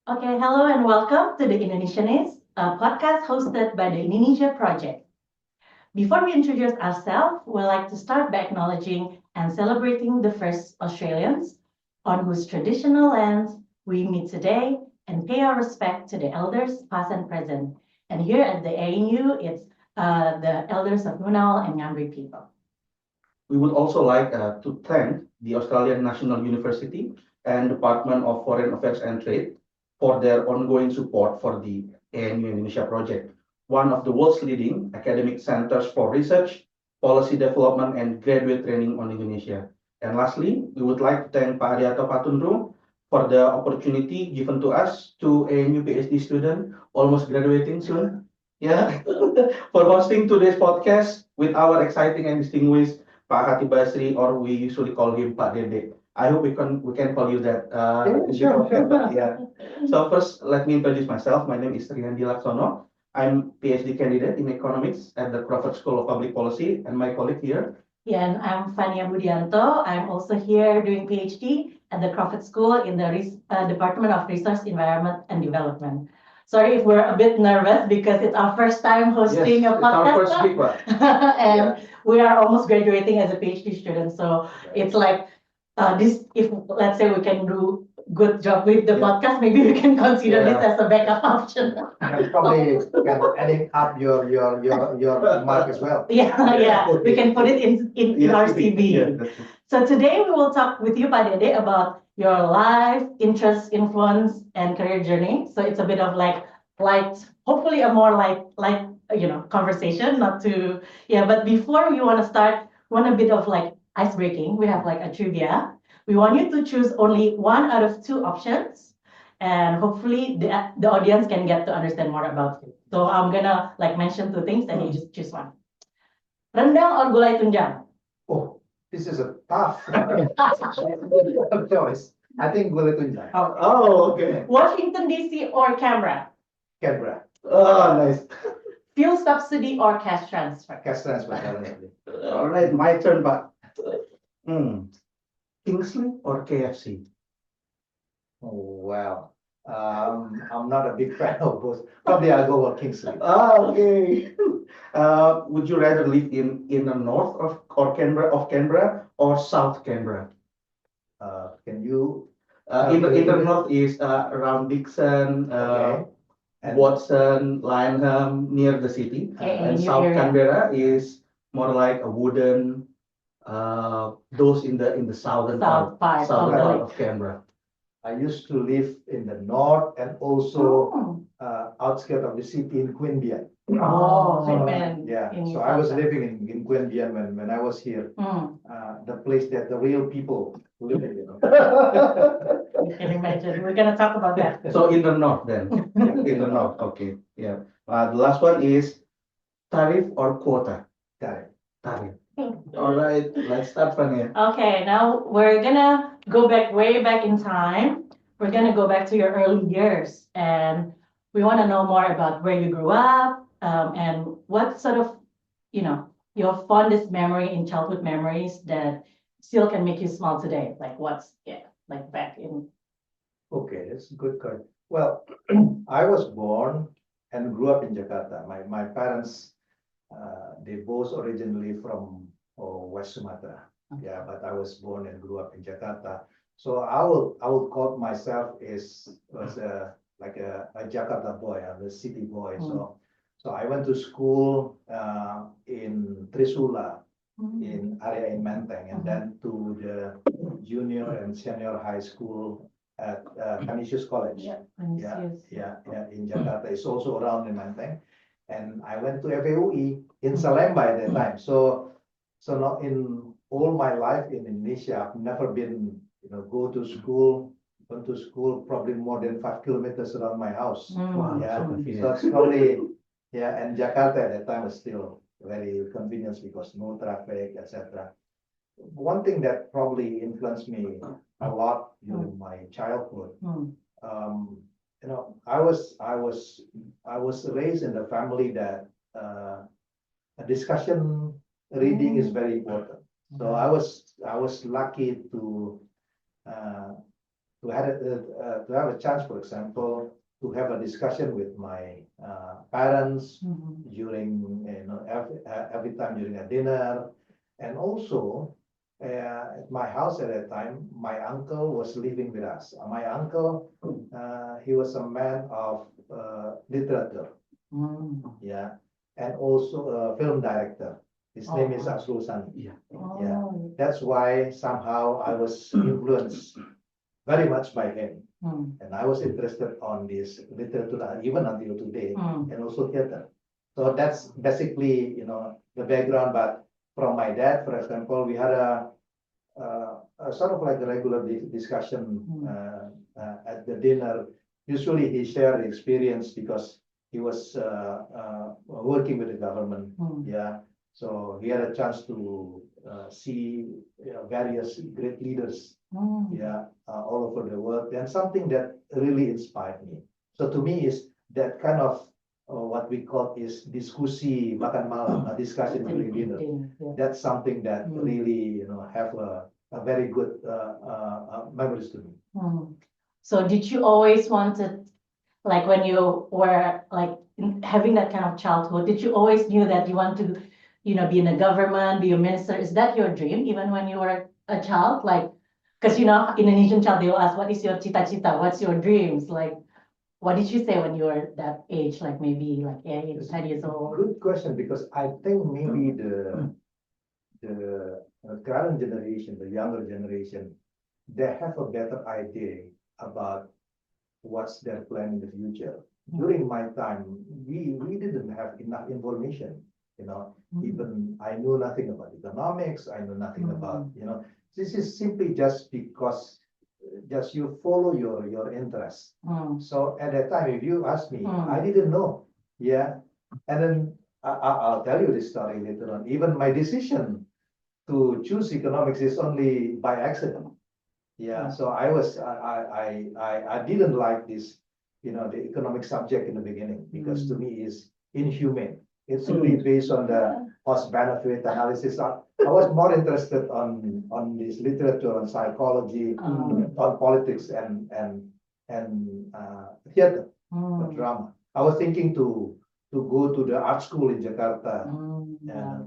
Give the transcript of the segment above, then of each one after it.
Okay, hello and welcome to the Indonesianists, a podcast hosted by the Indonesia Project. Before we introduce ourselves, we'd like to start by acknowledging and celebrating the first Australians on whose traditional lands we meet today and pay our respect to the elders past and present. And here at the ANU, it's the elders of Nunal and Ngambri people. We would also like to thank the Australian National University and Department of Foreign Affairs and Trade for their ongoing support for the ANU Indonesia project, one of the world's leading academic centers for research, policy development, and graduate training on Indonesia. And lastly, we would like to thank Pak Ariato Patundro for the opportunity given to us, to ANU PhD student almost graduating soon. Yeah, for hosting today's podcast with our exciting and distinguished Pak Chatib Basri, or we usually call him Pak Dede. I hope we can call you that. Sure. Yeah. So first, let me introduce myself. My name is Riandy Laksono. I'm PhD candidate in economics at the Crawford School of Public Policy, and my colleague here. Yeah, and I'm Vania Budianto. I'm also here doing PhD at the Crawford School in the Department of Resource Environment and Development. Sorry if we're a bit nervous because it's our first time hosting a Yes, it's our podcast. first week, but And we are almost graduating as a PhD student. So it's like this, if let's say we can do good job with the Yeah. podcast, maybe we can consider this Yeah. as a backup option. And probably can adding up your mark as well. Yeah, yeah, we can put it in our CV. Yeah, that's it. So today we will talk with you, Pak Dede, about your life, interests, influence, and career journey. So it's a bit of like light, hopefully a more light, conversation, not too, yeah. But before we want to start, want a bit of like ice breaking. We have like a trivia. We want you to choose only one out of two options, and hopefully the audience can get to understand more about you. So I'm gonna like mention two things, and you just choose one. Rendang or gulai tunjang? Oh, this is a tough choice. I think Gulai Tunjang, Oh, okay. Washington DC or Canberra? Canberra, Oh, nice. Fuel subsidy or cash transfer? cash transfer. Definitely. All right, my turn, Pak. Hmm. Kingsley or KFC? Oh, wow. I'm not a big fan of both. Probably I'll go with Kingsley. Okay. Would you rather live in the north of Canberra or South Canberra? Can you? In the north is around Dixon, Okay. And Watson, Lyneham, near the city, Okay, and in your South area. Canberra is more like a wooden, those in the southern South part southern of the part lake. of Canberra. I used to live in the north and also Oh, outskirts of the city in Queanbeyan. oh, So, Queanbeyan yeah, in so I was South. living in Queanbeyan when I was here. The place that the real people live in, you know. You can imagine. We're gonna talk about that. So in the north then, in the north, okay, yeah. The last one is tariff or quota? Got it. Tariff. All right, let's start from here. Okay, now we're gonna go back way back in time. We're gonna go back to your early years, and we want to know more about where you grew up, and what sort of, your fondest memory in childhood memories that still can make you smile today. Like like back in. Okay, that's a good card. Well, I was born and grew up in Jakarta. My parents, they both originally from West Sumatra. Yeah, but I was born and grew up in Jakarta. So I will call myself was like a Jakarta boy, a city boy. So I went to school in Trisula in area in Menteng, and then to the junior and senior high school at Canisius College. Yeah, In Jakarta. It's also around in Menteng. And I went to FAUE in Salemba at that time. So not in all my life in Indonesia, I've never been, went to school probably more than 5 kilometers around my house. Wow, Yeah, so so convenient. it's probably, yeah, and Jakarta at that time was still very convenient because no traffic, etc. One thing that probably influenced me a lot during my childhood, I was raised in a family that a discussion reading is very important. So I was lucky to to have a chance, for example, to have a discussion with my parents during every time during a dinner, and also at my house at that time, my uncle was living with us. My uncle, he was a man of literature, yeah, and also a film director. His name is Sani. Yeah. Yeah, that's why somehow I was influenced very much by him. And I was interested on this literature even until today, and also theater. So that's basically, the background. But from my dad, for example, we had a sort of like a regular discussion at the dinner. Usually he shared experience because he was working with the government. Yeah. So we had a chance to see various great leaders, yeah, all over the world, and something that really inspired me. So to me is that kind of what we call is diskusi makan malam, a discussion during dinner. That's something that really, have a very good memories to me. So did you always wanted, like when you were like having that kind of childhood, did you always knew that you want to, be in the government, be a minister? Is that your dream even when you were a child? Like, because Indonesian child, they will ask, what is your cita-cita? What's your dreams? Like, what did you say when you were that age? Like maybe like 8, 10 years old? Good question, because I think maybe the current generation, the younger generation, they have a better idea about what's their plan in the future. During my time, we didn't have enough information. Even I knew nothing about economics. I knew nothing about, this is simply just because just you follow your interest. So at that time, if you ask me, I didn't know. Yeah. And then I'll tell you this story later on. Even my decision to choose economics is only by accident. Yeah. So I didn't like this, the economic subject in the beginning, because to me is inhumane. It's really based on the cost benefit analysis. I was more interested on this literature, on psychology, on politics and theater, drama. I was thinking to go to the art school in Jakarta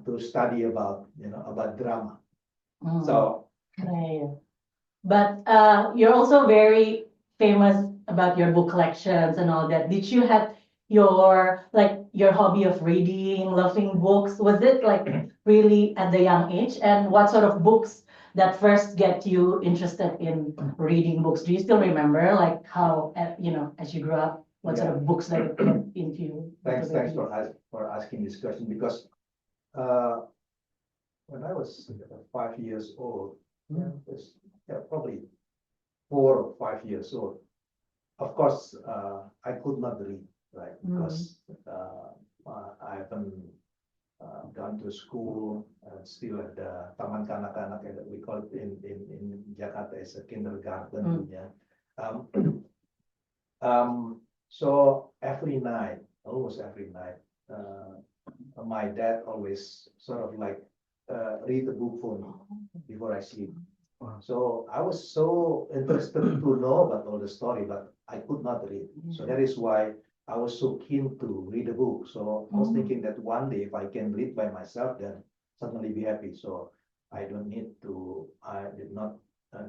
to study about drama. So but you're also very famous about your book collections and all that. Did you have your hobby of reading, loving books? Was it like really at the young age? And what sort of books that first get you interested in reading books? Do you still remember like how as you grew up, what sort of books that get into you? Thanks for asking this question, because when I was 5 years old, probably 4 or 5 years old, of course, I could not read, right? Because I haven't gone to school, still at the Taman Kanak-Kanak, we call it in Jakarta as a kindergarten. Yeah. So almost every night, my dad always sort of like read the book for me before I sleep. So I was so interested to know about all the story, but I could not read. So that is why I was so keen to read a book. So I was thinking that one day if I can read by myself, then suddenly be happy. So I did not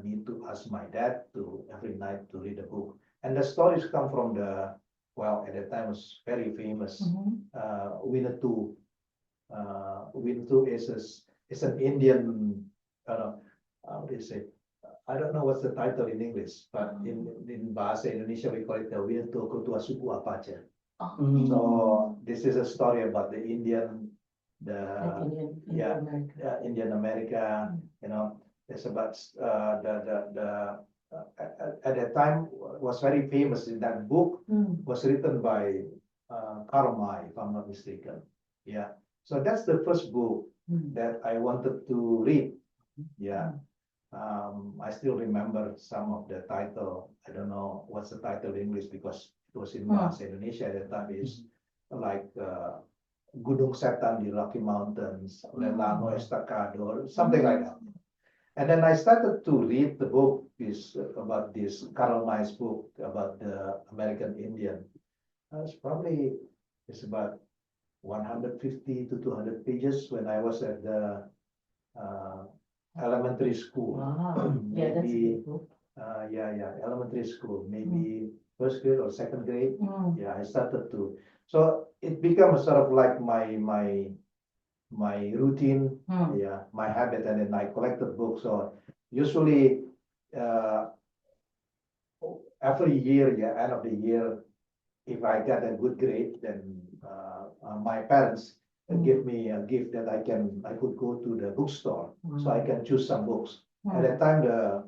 need to ask my dad to every night to read a book. And the stories come from at that time was very famous, Winnetou. Winnetou is an Indian, how do you say? I don't know what's the title in English, but in Bahasa Indonesia we call it the Winnetou Ketua Suku Apache. So this is a story about the Indian America. It's about at that time was very famous. In that book was written by Karl May, if I'm not mistaken. Yeah. So that's the first book that I wanted to read. Yeah. I still remember some of the title. I don't know what's the title in English because it was in Bahasa Indonesia at that time. Is like Gunung Setan di Rocky Mountains, Lelano Estacado, something like that. And then I started to read the book about this Karl May's book about the American Indian. It's about 150 to 200 pages when I was at the uh, elementary school. Wow. Yeah, that's a Maybe, good book. elementary school, maybe first grade or second grade. Mm. Yeah, I started to. So it became a sort of like my routine, Mm. my habit, and then I collected books. So usually, every year, end of the year, if I get a good grade, then my parents give me a gift that I could go to the bookstore, so I can choose some books. At that time, the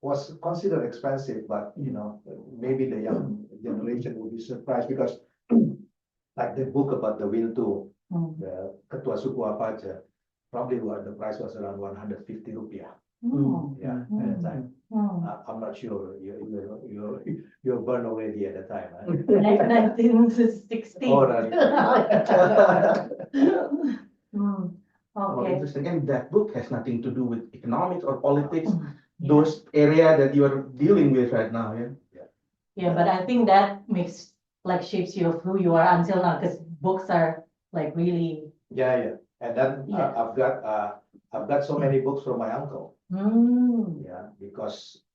was considered expensive, but maybe the young generation will be surprised because like the book about the Wintu, Mm. the Ketua Suku apa aja, probably the price was around 150 rupiah. Mm. Yeah, at that time. I'm not sure you're born already at the time. Huh? 1960. Oh, right. Oh, Okay. interesting. And that book has nothing to do with economics or politics, Yeah. those area that you are dealing with right now. Yeah. Yeah, but I think that makes shapes you of who you are until now, because books are like really. Yeah. And then Yeah. I've got so many books from my uncle. Yeah, because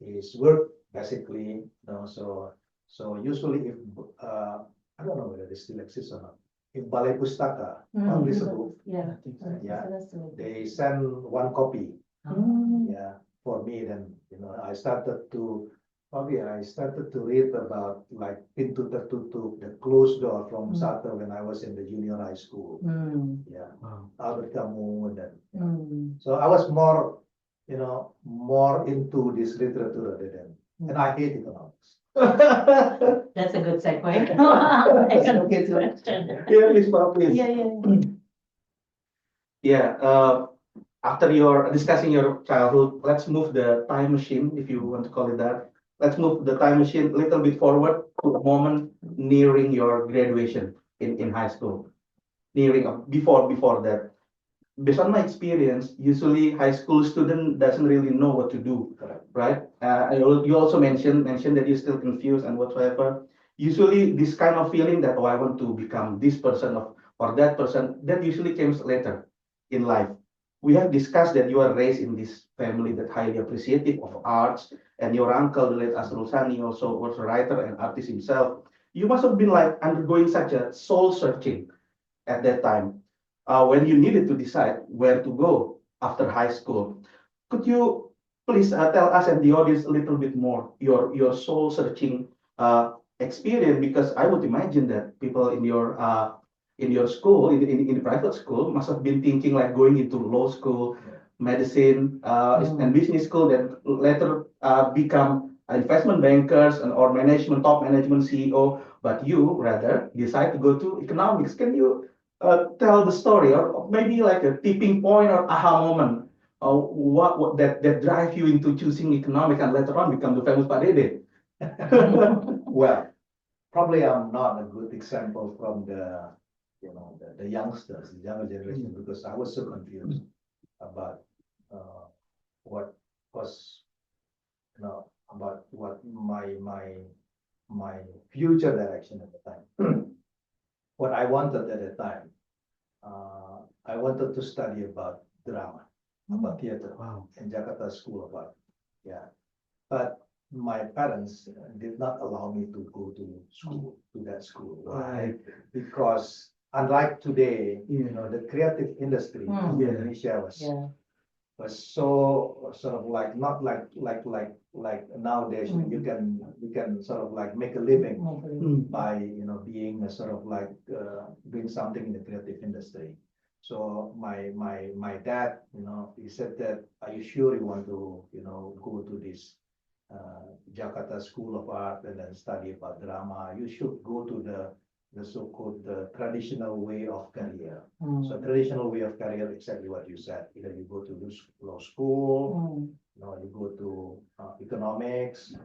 his work basically, so usually if I don't know whether they still exist or not. If Balai Pustaka publish a book, Yeah. Yeah. they send one copy. Yeah, for me, then I started to read about like Pintu Tertutup, the closed door from Sata when I was in the junior high school. Yeah, Wow. Albert Camus, and then so I was more into this literature than, and I hate economics. That's a good segue. Okay, so- Question. Yeah, please, Pak, please. Yeah. Yeah. After your discussing your childhood, let's move the time machine, if you want to call it that. Let's move the time machine a little bit forward to the moment nearing your graduation in high school. Before that. Based on my experience, usually high school student doesn't really know what to do, Correct. right? You also mentioned that you're still confused and whatsoever. Usually, this kind of feeling that I want to become this person or that person, that usually comes later in life. We have discussed that you are raised in this family that highly appreciative of arts, and your uncle, the late Asrul Sani, also was a writer and artist himself. You must have been like undergoing such a soul searching at that time, when you needed to decide where to go after high school. Could you please tell us and the audience a little bit more your soul searching experience? Because I would imagine that people in your school, in the private school, must have been thinking like going into law school, medicine, and business school, then later become investment bankers or top management CEO. But you rather decide to go to economics. Can you tell the story, or maybe like a tipping point or aha moment, what that drive you into choosing economics and later on become the famous Pak Dede? Well, probably I'm not a good example from the youngsters, the younger generation, because I was so confused about what was about what my future direction at the time. What I wanted at the time, I wanted to study about drama, about theater, Wow. in Jakarta School of Art. Yeah, but my parents did not allow me to go to school, to that school. Why? Because unlike today, the creative industry in Indonesia was so sort of like not like nowadays. You can sort of like make a living by being a sort of like doing something in the creative industry. So my dad, he said that, are you sure you want to go to this Jakarta School of Art and then study about drama? You should go to the so-called traditional way of career. So traditional way of career, exactly what you said. Either you go to law school, you go to economics,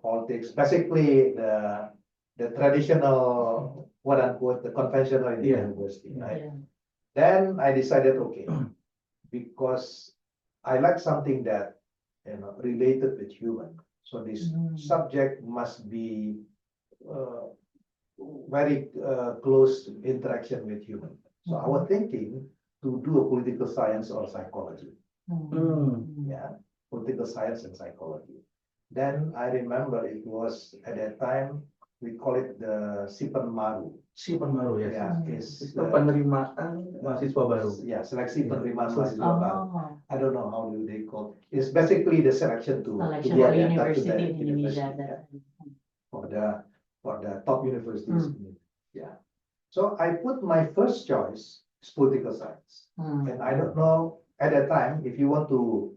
politics. Basically, the traditional, quote unquote, the conventional in the university, right? Then I decided, okay, because I like something that, related with human. So this subject must be very close interaction with human. So I was thinking to do a political science or psychology. Yeah, political science and psychology. Then I remember it was at that time we call it the Sipan Maru. Sipan baru ya. Yeah, is Sistem penerimaan mahasiswa baru. yeah, seleksi penerimaan So- mahasiswa baru. Oh, I don't know how do they call it. It's basically the selection to selection get for entered to university the in Indonesia. university, yeah, That. for the top universities. Yeah. So I put my first choice is political science. And I don't know at that time if you want to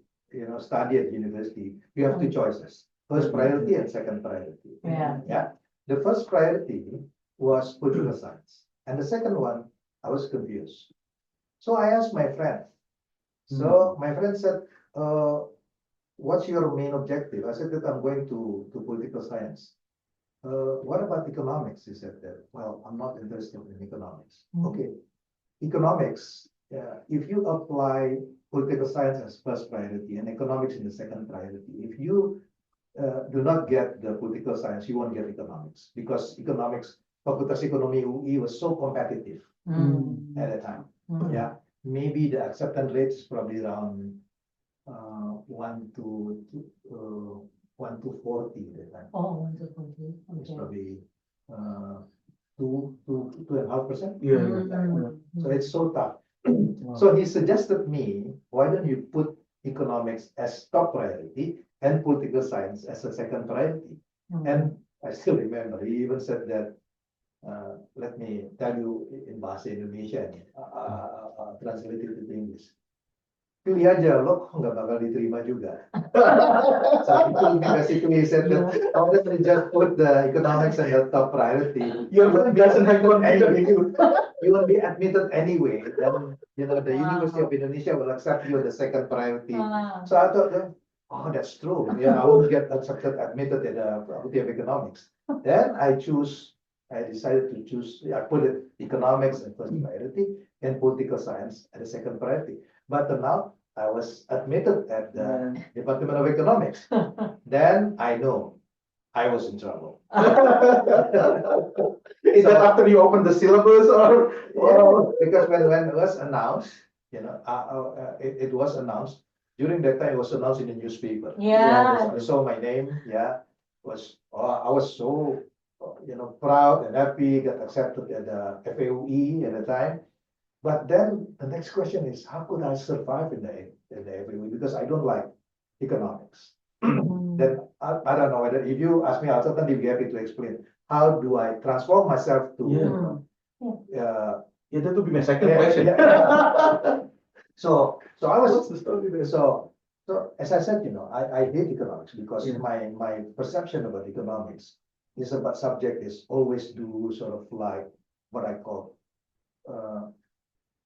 study at university, you have two choices: first priority and second priority. Yeah. Yeah. The first priority was political science, and the second one I was confused. So I asked my friend. So my friend said, "What's your main objective?" I said that I'm going to political science. What about economics? He said that. Well, I'm not interested in economics. Okay, economics. If you apply political science as first priority and economics in the second priority, if you do not get the political science, you won't get economics, because economics, Fakultas Ekonomi UI was so competitive at the time. Yeah, maybe the acceptance rate is probably around 1 to 40 at that time. Oh, wonderful. It's Okay. probably 2.5%. Yeah. So it's so tough. So he suggested me, why don't you put economics as top priority and political science as a second priority? And I still remember, he even said that, let me tell you in bahasa Indonesia, translated into English. Pilih aja, lo nggak bakal diterima juga. So he told me basically, he said that, how don't you just put the economics as the top priority? Your friend doesn't have confidence in you. You will be admitted anyway. Then the University of Indonesia will accept you as the second priority. So I thought, oh, that's true. Yeah, I won't get admitted in the Faculty of Economics. Then I decided to choose. I put it economics as first priority and political science as the second priority. But now I was admitted at the Department of Economics. Then I know I was in trouble. Is that after you open the syllabus or? Well, because when it was announced, it was announced during that time. It was announced in the newspaper. Yeah. I saw my name. Yeah, I was so proud and happy, got accepted at the FAUE at the time. But then the next question is, how could I survive in the FAUE, because I don't like economics. Then I don't know whether if you ask me, I'll certainly be happy to explain how do I transform myself to. Yeah, that would be my second Yeah, question. So I was What's the story there? so as I said, I hate economics because Yeah. my perception about economics is about subject is always do sort of like what I call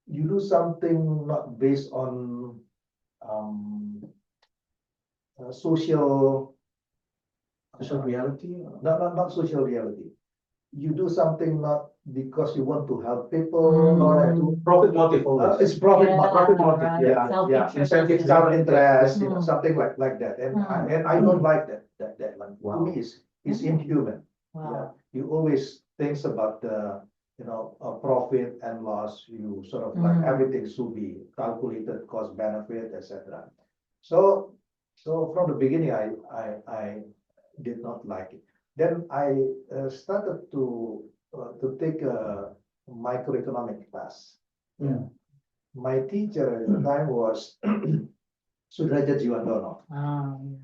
you do something not based on social Social reality. not social reality. You do something not because you want to help people or to Profit motive always. it's profit Yeah, profit motive. right. Yeah, yeah. Self-interest. Self-interest, Mm. something like that. And I don't like that one. To me, it's inhuman. Yeah, Wow. you always think about the profit and loss. You sort of like everything should be calculated, cost benefit, etc. So from the beginning, I did not like it. Then I started to take a microeconomic class. Yeah. My teacher at the time was Sudrajat Jiwandono.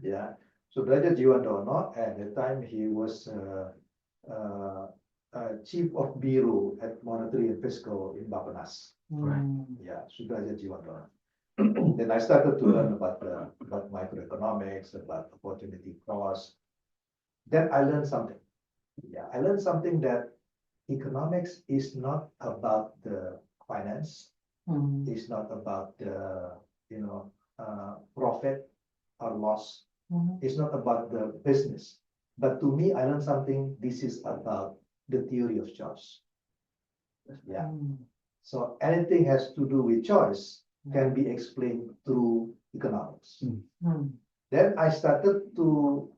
Yeah, Sudrajat Jiwandono. At the time, he was chief of bureau at monetary and fiscal in Bappenas. Yeah, Sudrajat Jiwandono. Then I started to learn about microeconomics, about opportunity cost. Then I learned something. Yeah, I learned something that economics is not about the finance. It's not about the profit or loss. It's not about the business. But to me, I learned something. This is about the theory of choice. Yeah. So anything has to do with choice can be explained through economics. Mm. Then I started to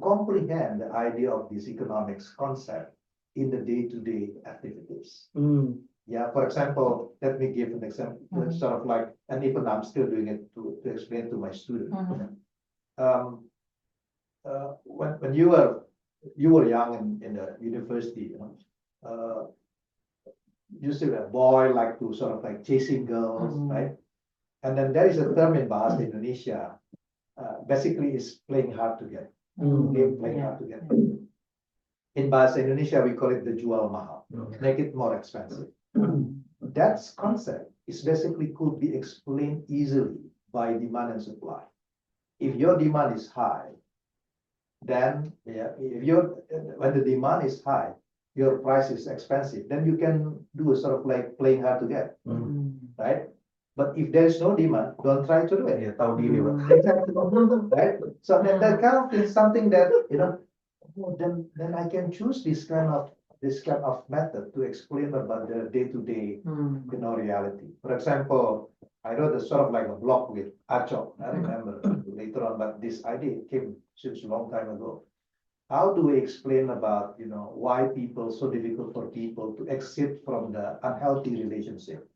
comprehend the idea of this economics concept in the day-to-day activities. Mm. Yeah, for example, let me give an example, Mhm. sort of like, and even I'm still doing it to explain to my students. Mhm. When you were young in the university, you still a boy like to sort of like chasing girls, Mhm. right? And then there is a term in Bahasa Indonesia, basically is playing hard to get. Mm. Game playing Yeah. hard to get. In Bahasa Indonesia, we call it the jual mahal, Okay. make it more expensive. Mm. That concept is basically could be explained easily by demand and supply. If your demand is high, then if when the demand is high, your price is expensive, then you can do a sort of like playing hard to get, Mm. right? But if there is no demand, don't try to do it. Ya, tahu diri, Pak. Exactly. Right? So that kind of is something that, then I can choose this kind of method to explain about the day-to-day, Mm. reality. For example, I wrote a sort of like a blog with Achok. I remember later on, but this idea came since a long time ago. How do we explain about, why people so difficult for people to exit from the unhealthy relationship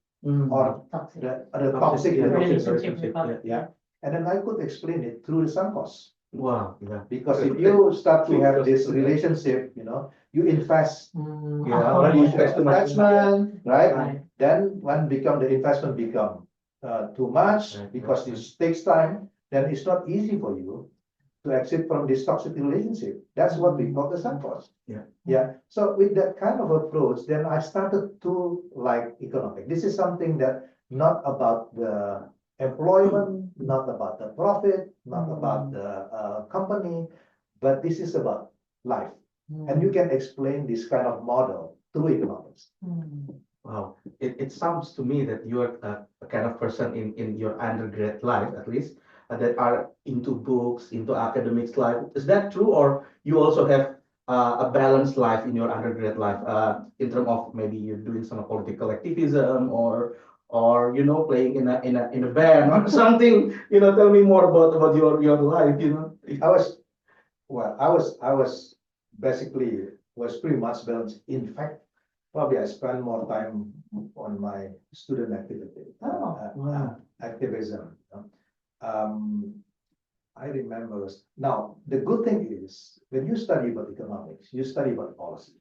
or Toxic. the toxic yeah, Relationship relationship, we call it. Yeah. And then I could explain it through the sunk cost. Wow, yeah. Because if you start to have this relationship, you invest, Mm. Yeah, Oh, already yeah. invest too much. investment, right? Right. Then when the investment become too much Right, because right, this takes time, then it's not easy for you to exit from this toxic relationship. That's what we call the sunk cost. Yeah. Yeah. So with that kind of approach, then I started to like economics. This is something that not about the employment, not about the profit, not about the company, but this is about life. And you can explain this kind of model through economics. Mm. Wow. It sounds to me that you are a kind of person in your undergrad life, at least, that are into books, into academics life. Is that true, or you also have a balanced life in your undergrad life, in terms of maybe you're doing some political activism, or playing in a band or something? Tell me more about your life. I was basically was pretty much balanced. In fact, probably I spend more time on my student activity, Oh. activism. I remember now the good thing is when you study about economics, you study about policy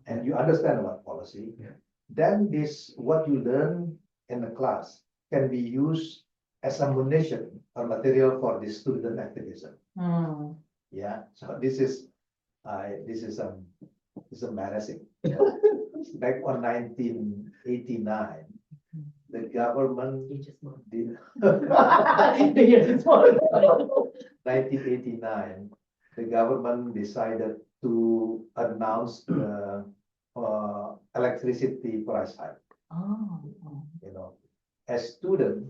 and you understand about policy. Yeah. Then what you learn in the class can be used as ammunition or material for the student activism. Mm. Yeah, so this is embarrassing. Back on 1989, the government You just moved. did You just moved. 1989, the government decided to announce the electricity price hike. Oh. As student,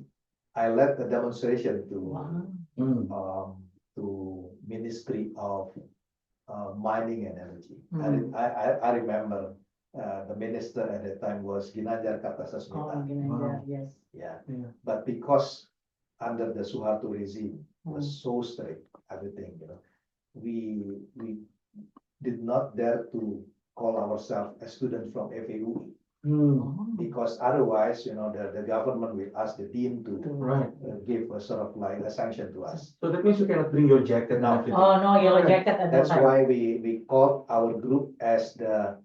I led the demonstration Wow. to Ministry of Mining and Energy. Mm. I remember the minister at that time was Ginanjar Oh, Kartasasmita. Ginanjar, yes. Yeah, Yeah. but because under the Suharto regime was Mm. so strict, everything, we did not dare to call ourselves a student from FAUI Oh. because otherwise, the government will ask the dean to Right. give a sort of like a sanction to us. So that means you cannot bring your jacket and No. everything. Oh, no yellow Okay. jacket at that That's time. why we called our group as the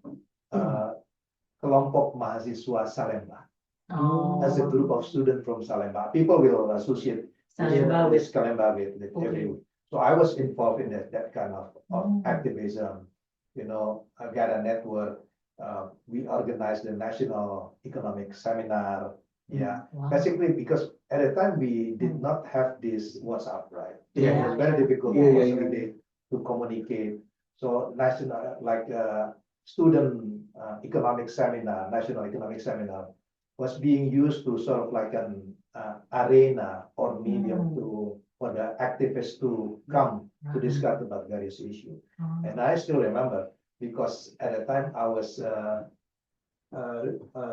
Kelompok Mahasiswa Salemba, Oh. as a group of students from Salemba. People will associate Salemba this Salemba with Okay. FAUI. So I was involved in that kind of Mm. activism. I got a network. We organized the national economic seminar. Yeah, Wow. basically because at the time we did not have this WhatsApp, right? Yeah, It was very yeah. difficult Yeah, for yeah, us yeah. really to communicate. So national, like student economic seminar, national economic seminar was being used to sort of like an arena or medium for the activists to come to discuss about various issues. Oh. And I still remember because at the time I was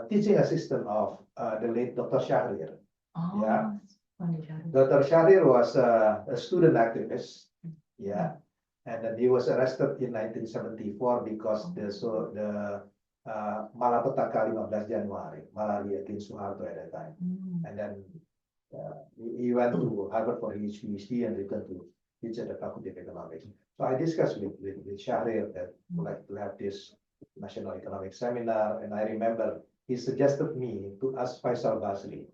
teaching assistant of the late Dr. Shahrir. Oh, Yeah. wonderful. Dr. Shahrir was a student activist, yeah, and then he was arrested in 1974 because the Malapetaka 15 Januari, malaria against Suharto at that time, and then he went to Harvard for his PhD and returned to teach at the Faculty of Economics. So I discussed with Shahrir that would like to have this national economic seminar, and I remember he suggested me to ask Faisal Basri,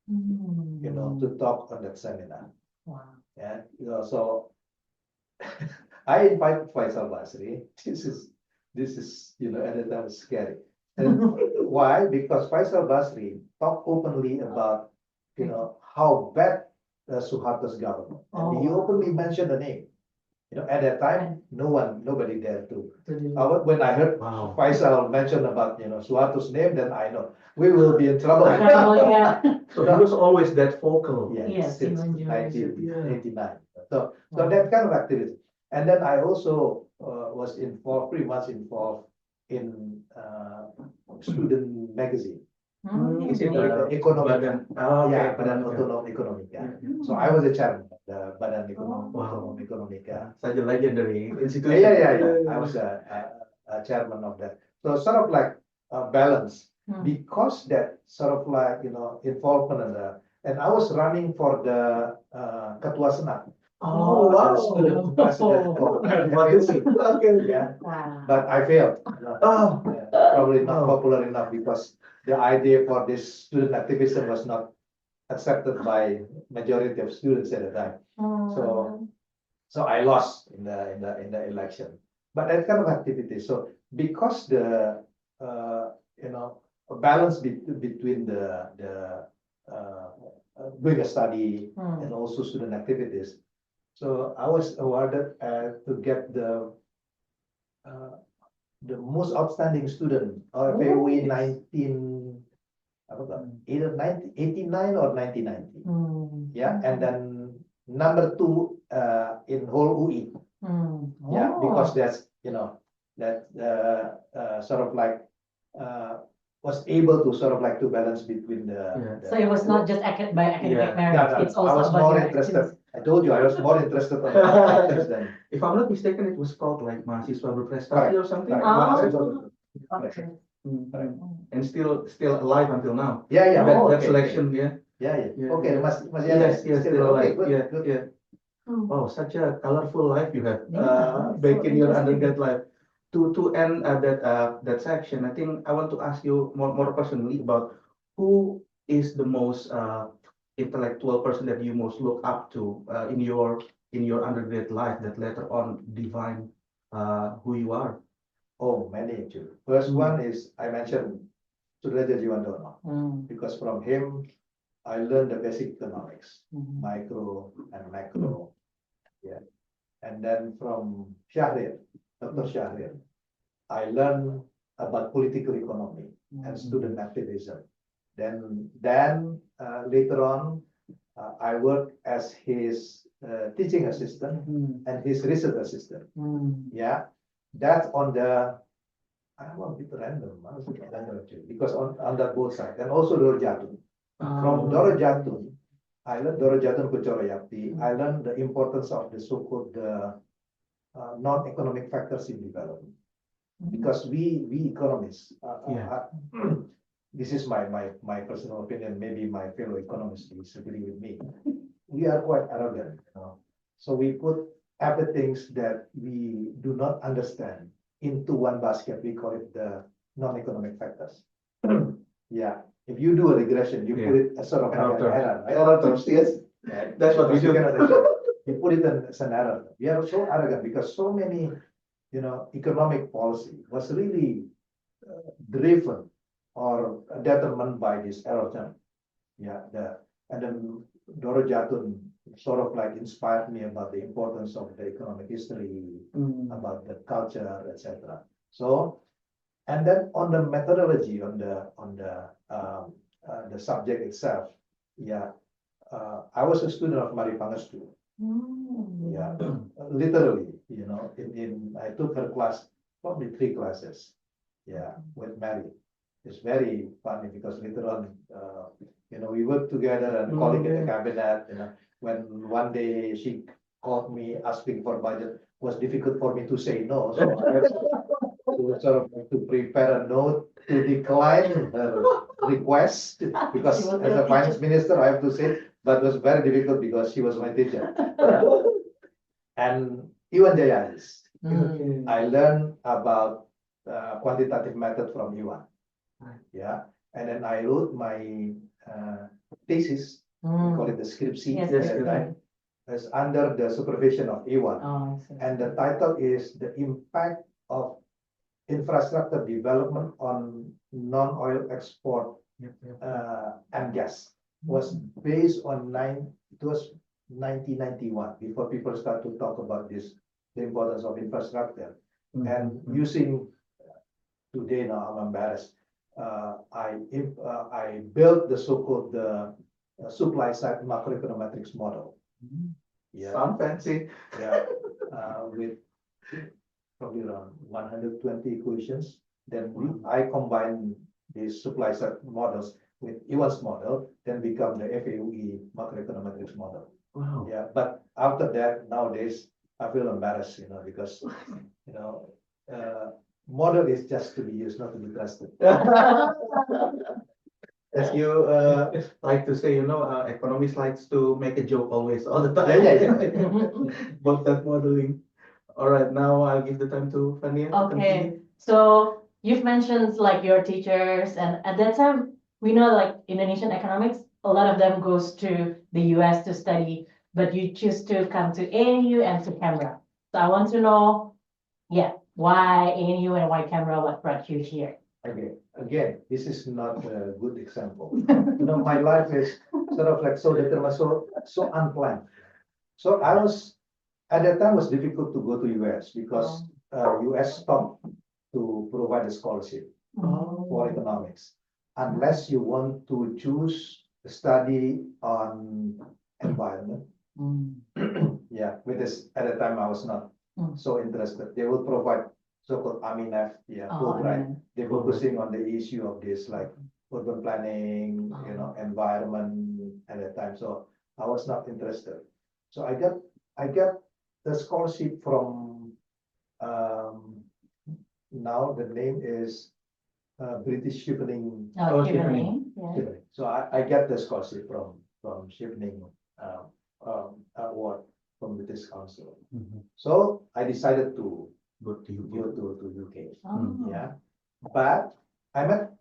you know, to talk on that seminar. Wow. Yeah, you know, so I invited Faisal Basri. This is, you know, at the time scary. And why? Because Faisal Basri talked openly about, you know, how bad Suharto's government. And he openly mentioned the name. You know, at that time, nobody dared to. When I heard Faisal mention about, you know, Suharto's name, then I know we will be in trouble. Yeah. So he was always that vocal. Yes, since he enjoys it. 1989. So that kind of activity. And then I also was involved, pretty much involved in student magazine. Is it The economic? okay, Badan Otonom Ekonomika. So I was the chairman of the Badan Otonom Ekonomika. Such a legendary institution. Yeah. I was a chairman of that. So sort of like a balance, because that sort of like, you know, involvement and I was running for the Ketua Senat. Oh, The wow. student president for What is it? Okay. yeah, Wow. but I failed. Oh, Probably not popular enough because the idea for this student activism was not accepted by majority of students at the time. So I lost in the election. But that kind of activity. So because the you know, a balance between the doing a study and also student activities. So I was awarded to get the most outstanding student or POE 89 or 1990. Yeah, and then number 2 in whole UI. Yeah, because that's, you know, that sort of like was able to sort of like to balance between the. So it was not just by academic merit. No, It's also I was about more your interested. activities. I told you I was more interested on the than. if I'm not mistaken, it was called like mahasiswa berprestasi or something. Okay. And still alive until now. Yeah. That selection, yeah. Yeah. Okay, masih Yes, still alive. Okay, good. Yeah. Oh, such a colorful life you have Yeah, back so in your interesting. undergrad life. To end that section, I think I want to ask you more personally about who is the most intellectual person that you most look up to in your undergrad life that later on define who you are. Oh, many actually. First one is I mentioned Sudrajat Jiwandono because from him I learned the basic economics, micro and macro. Yeah. And then from Shahrir, Dr. Shahrir, I learned about political economy and student activism. Then later on, I worked as his teaching assistant and his research assistant. Yeah, that's on the. I'm a bit random, because on that both sides, and also Doro Jatun. From Doro Jatun, I learned Doro Jatun Kuchoroyakti. I learned the importance of the so-called non-economic factors in development. Because we economists, this is my personal opinion. Maybe my fellow economists disagree with me. We are quite arrogant, you know. So we put everything that we do not understand into one basket. We call it the non-economic factors. Yeah. If you do a regression, you put it as sort of like an error. Error terms, yes. Yeah. That's what we do. You put it as an error. We are so arrogant because so many, you know, economic policy was really driven or determined by this error term. Yeah. And then Doro Jatun sort of like inspired me about the importance of the economic history, about the culture, etc. So, and then on the methodology, on the subject itself, yeah, I was a student of Mari Pangestu. Yeah, literally, you know, I took her class, probably 3 classes, yeah, with Mary. it's very funny because later on, we worked together and colleague in the cabinet, when one day she called me asking for budget, was difficult for me to say no. So I had to sort of to prepare a note to decline her request because She was as your a finance teacher. minister, I have to say that was very difficult because she was my teacher. And Iwan Jayadis. I learned about quantitative method from Iwan. Yeah, and then I wrote my thesis. We call it the scriptsy Yes, at yes, that yes. time. It's under the supervision of Iwan. Oh, I see. And the title is The Impact of Infrastructure Development on Non-Oil Export and Gas. Was based on it was 1991, before people start to talk about this, the importance of infrastructure. And using, today now I'm embarrassed, I built the so-called supply side macroeconometrics model. Yeah, Sound fancy. yeah, with probably around 120 equations. Then I combine these supply side models with Iwan's model, then become the FAUE macroeconometrics model. Wow. Yeah, but after that, nowadays, I feel embarrassed, because, model is just to be used, not to be trusted. As you like to say, economists likes to make a joke always, all the time. Yeah. About that modeling. All right, now I'll give the time to Vania. to Okay, continue. so you've mentioned like your teachers, and at that time, we know like Indonesian economics, a lot of them goes to the US to study, but you choose to come to ANU and to Canberra. So I want to know, why ANU and why Canberra, what brought you here? Okay, again, this is not a good example. My life is sort of like so determined, so unplanned. So I was, at that time, was difficult to go to US because US stopped to provide a scholarship for economics, unless you want to choose a study on environment. Yeah, with this, at the time, I was not so interested. They will provide so-called AMINEF, Fulbright. They're focusing on the issue of this, like urban planning, environment at that time. So I was not interested. So I got the scholarship from, now the name is British Shipping. Oh, Chevening. Chevening, So I get the scholarship from Shipping award from British Council. So I decided to Go to you. go to UK. Oh. Yeah, but I met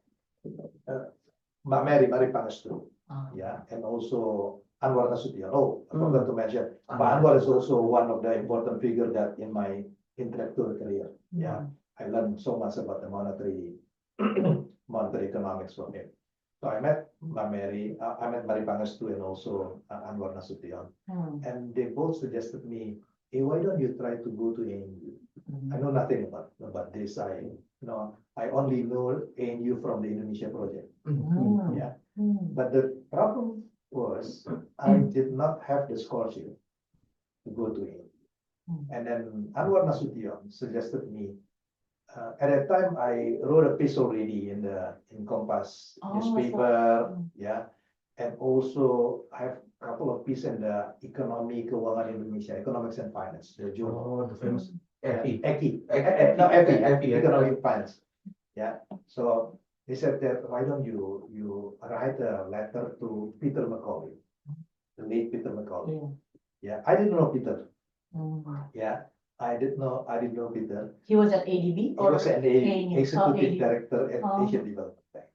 Mbak Mary Pangestu. Oh. Yeah, and also Anwar Nasution. Oh, I forgot to mention, but Anwar is also one of the important figure that in my intellectual career. Yeah, I learned so much about the monetary economics from him. So I met Mary Pangestu and also Anwar Nasution, and they both suggested me, hey, why don't you try to go to ANU? I know nothing about this. I only know ANU from the Indonesia project. Yeah, but the problem was I did not have the scholarship to go to ANU. And then Anwar Nasution suggested me. At that time, I wrote a piece already in Kompas newspaper. Yeah, and also I have a couple of pieces in the Ekonomi Keuangan Indonesia, Economics and Finance, the journal. Oh, the famous EFI. EFI, Economic Finance. Yeah. So he said that why don't you write a letter to Peter Macaulay, the late Peter Macaulay. Yeah, I didn't know Peter. Yeah, I didn't know Peter. He was at ADB? He was an ANU. executive director at Asian Development Bank.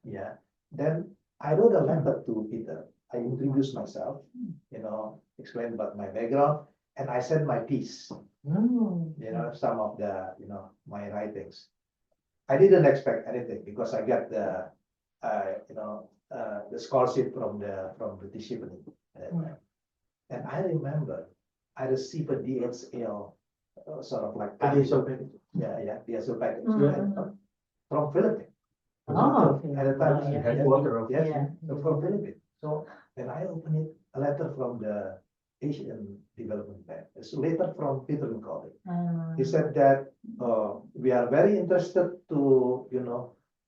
Yeah. Then I wrote a letter to Peter. I introduced myself, explained about my background, and I sent my piece. Some of the, my writings. I didn't expect anything because I got the, the scholarship from British Shipping at that time. And I remember I received a DHL sort of like DHL package. DHL package from Philippines. At the time, headquarter of from Philippines. So when I opened it, a letter from the Asian Development Bank. It's a letter from Peter Macaulay. He said that we are very interested to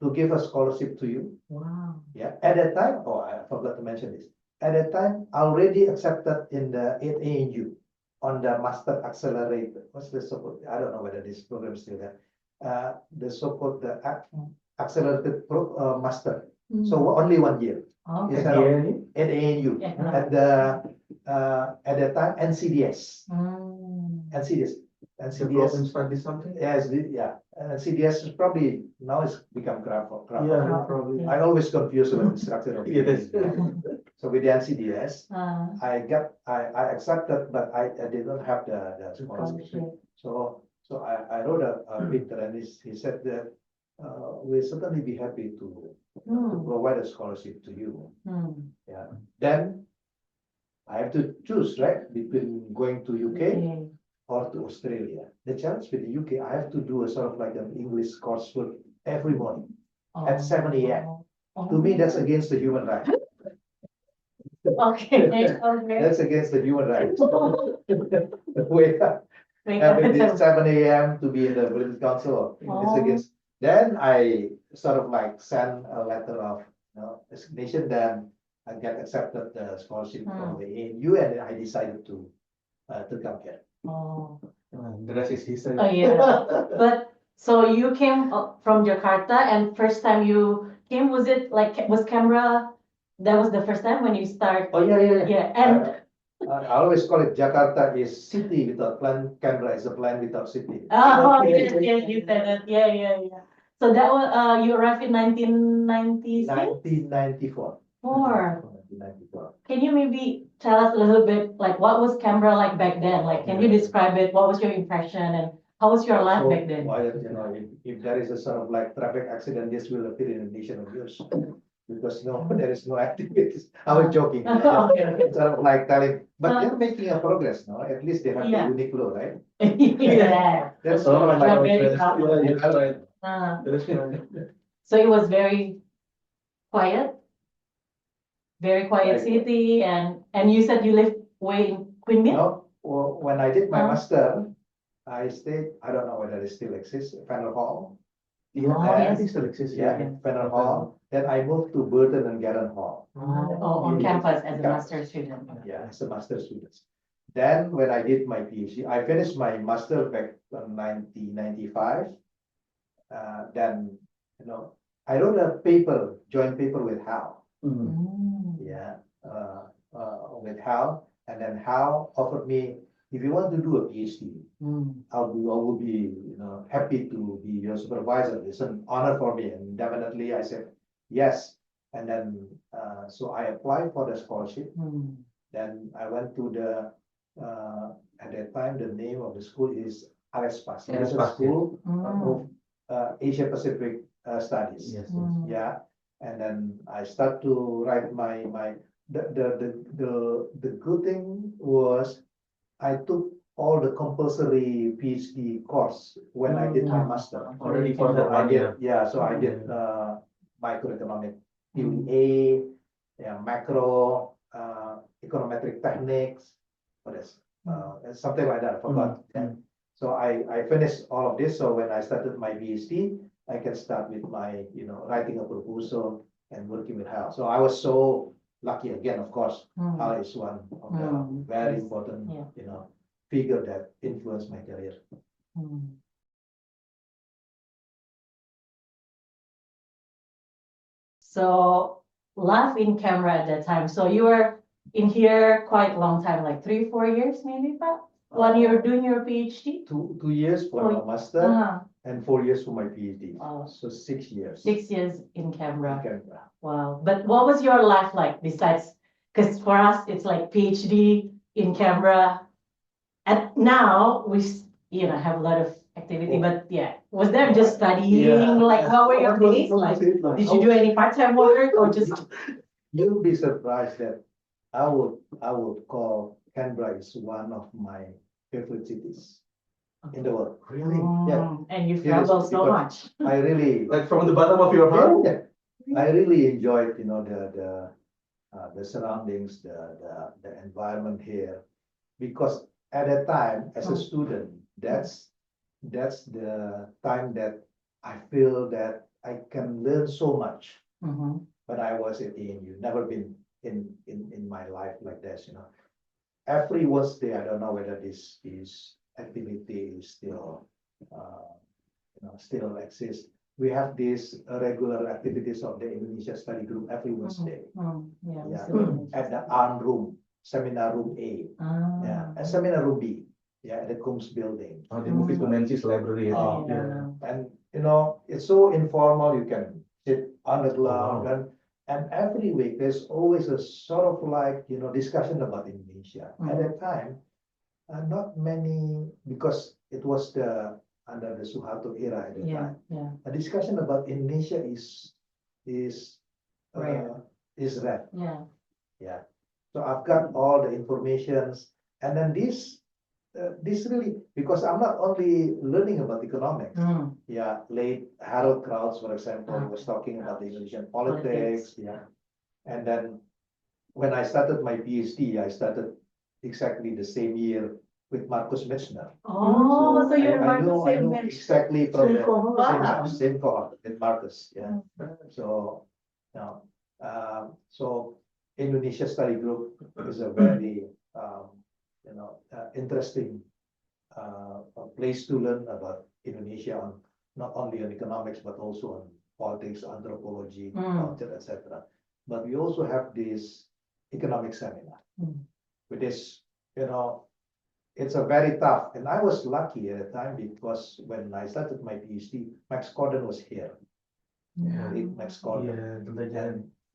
to give a scholarship to you. Wow. Yeah, at that time, oh, I forgot to mention this. At that time, already accepted in the at ANU on the Master Accelerator. What's the so-called? I don't know whether this program is still there. The so-called the accelerated master. So only 1 year. Okay. Instead of at ANU. Yeah. At that time NCDS. NCDS. Development NCDS. study something? Yes, yeah. CDS is probably now it's become crap. Yeah, probably. I always confuse with the structure of Yeah, that's- So with the NCDS, Uh, I accepted, but I did not have the scholarship. scholarship. So I wrote a paper and he said that we'll certainly be happy to provide a scholarship to you. Yeah. Then I have to choose, right, between going to UK Okay. or to Australia. The challenge with the UK, I have to do a sort of like an English coursework every morning at 7 a.m. To me, that's against the human right. Okay, okay. That's against the human right. Wake up, Wake up having at this 7 a.m. to be in the British Council. It's Oh. against. Then I sort of like send a letter of resignation. Then I get accepted the scholarship from the ANU, and then I decided to come here. Oh. The rest is history. Oh, yeah. But so you came from Jakarta, and first time you came, was it like, was Canberra? That was the first time when you start? Oh yeah. Yeah, and I always call it Jakarta is city without plan. Canberra is a plan without city. oh, yes, yes, you said it. Yeah. So that was you arrived in 1996? 1994. 1994. Can you maybe tell us a little bit, like, what was Canberra like back then? Like, can you describe it? What was your impression, and how was your life So, back then? why, if there is a sort of like traffic accident, this will appear in the nation of yours. Because there is no activities. I was joking. Okay. Sort of like telling, but they're making a progress, no? At least they have Yeah. the Uniqlo, right? Yeah. That's Oh, sort of I'm like, very proud. Yeah, that's right. Uh, That's right. so it was very quiet, very quiet Very quiet. city, and you said you lived way in Queen Mea? no, well, when I did my Uh. master, I stayed, I don't know whether it still exists, Fennel Hall. Yeah, Oh, I yes. think still exists. Yeah, Fennel Hall. Then I moved to Burton and Garden Hall. On Yeah. campus as a Campus. master student. Yeah, as a master student. Then when I did my PhD, I finished my master back in 1995. Then, I wrote a paper, joint paper with Hal. Yeah, with Hal. And then Hal offered me, if you want to do a PhD, I will be, happy to be your supervisor. It's an honor for me. And definitely I said, yes. And then, so I applied for the scholarship. Then I went to the, at that time, the name of the school is Arespas. It's a Arespas, school of Asia Pacific Studies. Yes. Yeah. And then I start to write the good thing was I took all the compulsory PhD course when I did my master. Already for the So I 1 did, year. yeah, so I did microeconomic, theory A, yeah, macro, econometric techniques, what else? Something like that, I forgot. Yeah. So I finished all of this. So when I started my PhD, I can start with my, writing a proposal and working with Hal. So I was so lucky again, of course. Hal is one of the very Yes. important, Yeah. figure that influenced my career. So life in Canberra at that time. So you were in here quite a long time, like 3-4 years maybe, Pak? When you're doing your PhD? 2 years for my master and 4 years for my PhD. Oh. So 6 years. 6 years in in Canberra. Canberra. Wow. But what was your life like besides, because for us, it's like PhD in Canberra. And now we, have a lot of activity, but yeah, was there just studying? Like, what were your days like? Did you do any part-time work or just? You'll be surprised that I would call Canberra is one of my favorite cities in the world. Really? Yeah. And you Seriously, travel so because much. I really, Like from the bottom of your heart? yeah, I really enjoyed, the surroundings, the environment here, because at that time as a student, that's the time that I feel that I can learn so much Mhm. when I was at ANU. Never been in my life like this, Every Wednesday, I don't know whether this activity is still, still exists. We have these regular activities of the Indonesia study group every Wednesday. Yeah, we Yeah. still do it. At the ARN room, seminar room A, yeah, Ah. and seminar room B, yeah, at the Coombs building. Oh, they move it to Nancy's library. I Oh, think. Yeah. And it's so informal. You can sit on the ground, wow. and every week there's always a sort of like discussion about Indonesia. At that time, not many, because it was under the Suharto era at that Yeah, time. yeah. A discussion about Indonesia is Rare. rare. Yeah. Yeah. So I've got all the informations, and then this really, because I'm not only learning about economics. Mm. Yeah, late Harold Krauss, for example, he was talking about the Indonesian politics. Yeah, and then when I started my PhD, I started exactly the same year with Marcus Mitzner. Oh, so you're I know Marcus exactly from the Wow. same cohort with Marcus. Yeah, so now, so Indonesia Study Group is a very interesting a place to learn about Indonesia on not only on economics but also on politics, anthropology, culture, etc. But we also have this economic seminar, which is it's a very tough. And I was lucky at the time because when I started my PhD, Max Corden was here. Yeah. Max Corden.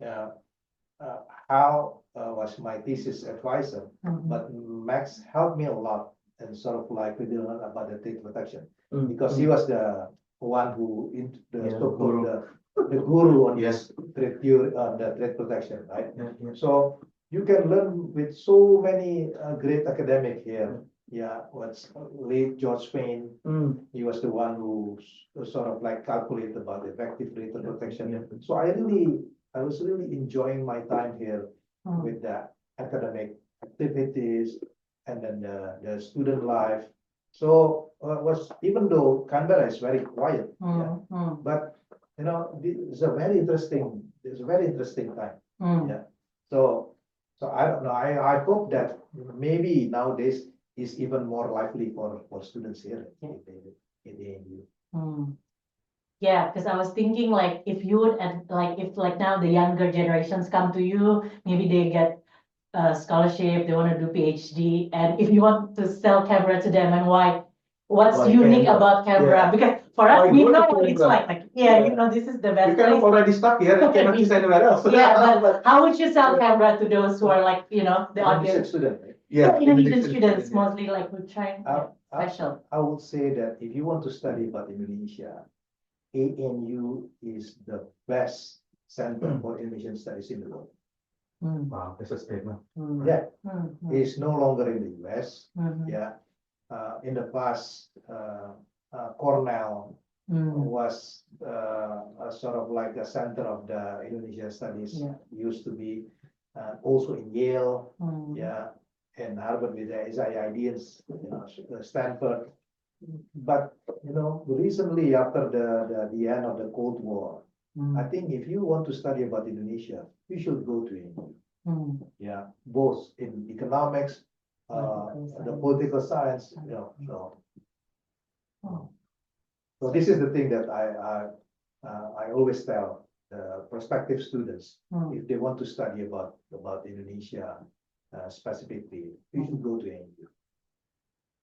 Yeah, And Hal was my thesis advisor, but Max helped me a lot and sort of like really learn about the trade protection because he was the one who so-called the guru on Yes. trade theory, on the trade protection, right? Yeah. So you can learn with so many great academic here. Yeah, what's late George Payne. He was the one who sort of like calculated about effective rate of protection. So I was really enjoying my time here with the academic activities and then the student life. So was even though Canberra is very quiet, but it's a very interesting. It's a very interesting time. Yeah. So I don't know. I hope that maybe nowadays is even more likely for students here in the ANU. Yeah, because I was thinking like if you would if like now the younger generations come to you, maybe they get a scholarship, they want to do PhD, and if you want to sell Canberra to them and what's Why unique Canberra? about Canberra? Yeah. Because for us Why we go to know what it's Canberra? like Yeah. this is the You best kind of place. already stuck here and cannot choose anywhere else. Yeah, but how would you sell Canberra to those who are like the Indonesian audience? student, right? Yeah, Indonesian Indonesian students yeah. mostly like who try special. I would say that if you want to study about Indonesia, ANU is the best center for Indonesian studies in the world. Wow, that's a statement. Yeah, it's no longer in the US. Yeah, in the past, Cornell was a sort of like a center of the Indonesian studies. Yeah. Used to be also in Yale. Yeah, and Harvard with the SIID and Stanford. But recently after the end of the Cold War, I think if you want to study about Indonesia, you should go to ANU. Yeah, both in economics, the political science. So this is the thing that I always tell prospective students if they want to study about Indonesia specifically, you should go to ANU.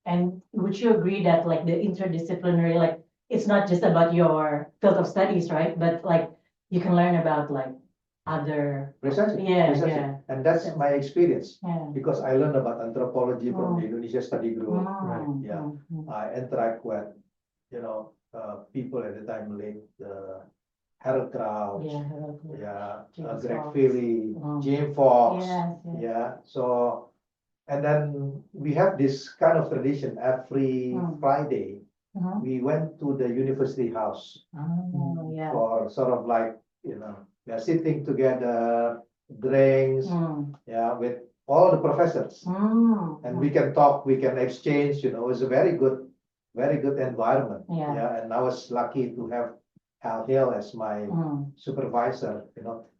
And would you agree that like the interdisciplinary, like it's not just about your field of studies, right? But like you can learn about like other. Precisely. Yeah, precisely. yeah. And that's my experience Yeah. because I learned about anthropology from the Indonesia Study Group. Yeah, I interact with people at the time late Harold Krauss, Greg Fox. Philly, James Fox. Yes, yes. Yeah, so and then we have this kind of tradition every Friday. We went to the university house Yeah. for sort of like we are sitting together, drinks, with all the professors, and we can talk, we can exchange. It's a very good environment. Yeah. And I was lucky to have Al Hill as my Mm. supervisor.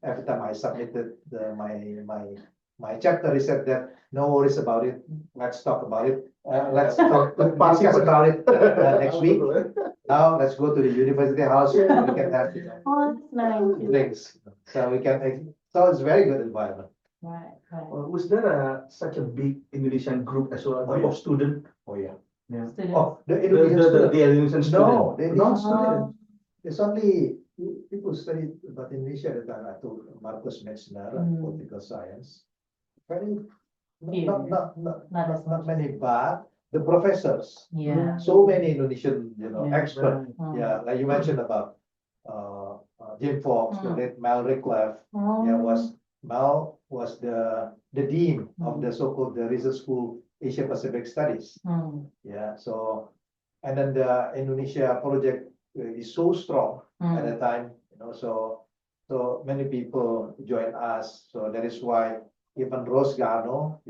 Every time I submitted my chapter, he said that no worries about it. Let's talk about it. Let's discuss about it next week. Now let's go to the university house. We can have Oh, that's nice. drinks. So we can. So it's very good environment. Right, right. Was there such a big Indonesian group as well, Oh, group yeah. of students? Oh yeah. Yeah. Students. Oh, the The, Indonesian the, the, student. the Indonesian student. No, they not not student. It's only people study about Indonesia at the time. I told Marcus Metzner, political science. Very Few. Not as not much. many, but the professors. Yeah. So many Indonesian, Yeah. experts. Mm. Yeah, like you mentioned about Jim Fox, the late Mel Rickleff. Yeah, Mel was the dean of the so-called the research school Asia Pacific Studies. Mm. Yeah, so and then the Indonesia project is so strong at the time, so many people join us. So that is why even Rose Gano,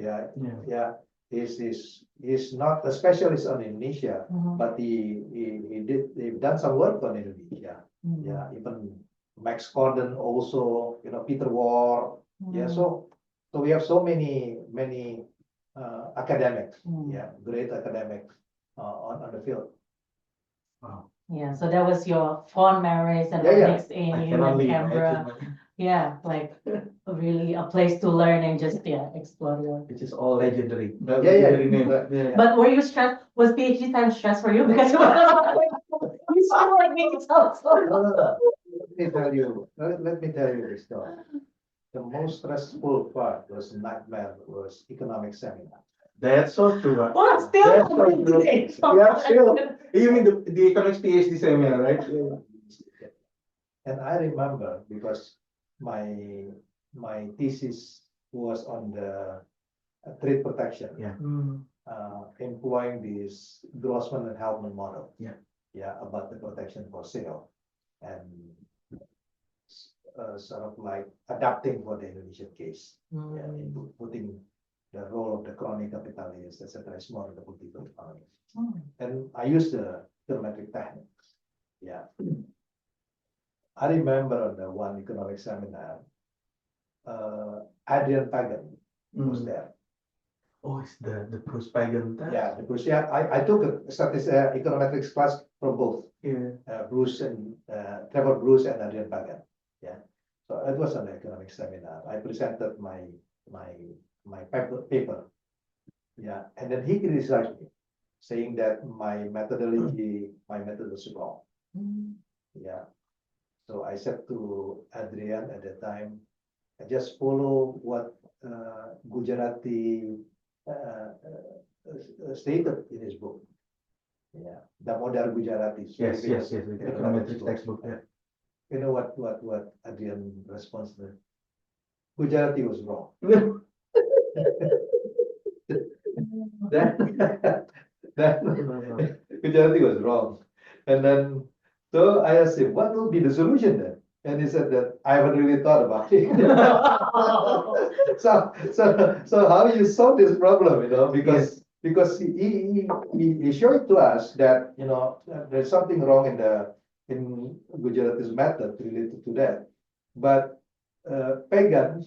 he's not a specialist on Indonesia, but they've done some work on Indonesia. Yeah, even Max Corden also, Peter Ward. Yeah, so we have so many academics. Yeah, great academics on the field. Wow. Yeah, so that was your fond memories and Yeah, yeah. next I ANU can in only Canberra. imagine. Yeah, like really a place to learn and just explore your. Which is all legendary. Yeah, Legendary name. yeah. But were you stressed? Was PhD time stress for you? Because you sound like me. Let me tell you this story. The most stressful part was nightmare was economic seminar. That's so true. Well, still. That's so true. Yeah, still. You mean the economics PhD seminar, right? And I remember because my thesis was on the trade protection. Yeah. Employing this Grossman and Helpman model. Yeah. Yeah, about the protection for sale and sort of like adapting for the Indonesian case. Yeah, putting the role of the crony capitalists, etc., is more in the political economy. And I use the geometric techniques. Yeah. I remember on the one economic seminar, Adrian Pagan was there. Oh, it's the Bruce Pagan test? Yeah, the Bruce. Yeah, I took a econometrics class from both. Yeah. Bruce and Trevor Bruce and Adrian Pagan. Yeah. So it was an economic seminar. I presented my paper. Yeah, and then he criticized me, saying that my methodology, my method was wrong. Yeah. So I said to Adrian at the time, I just follow what Gujarati stated in his book. Yeah, the modern Gujarati. Yes, the econometrics textbook. Yeah. You know what Adrian responds to? Gujarati was wrong. that Gujarati was wrong. And then, so I asked him, what will be the solution then? And he said that I haven't really thought about it. So how you solve this problem, because he showed to us that there's something wrong in Gujarati's method related to that. But Pagan,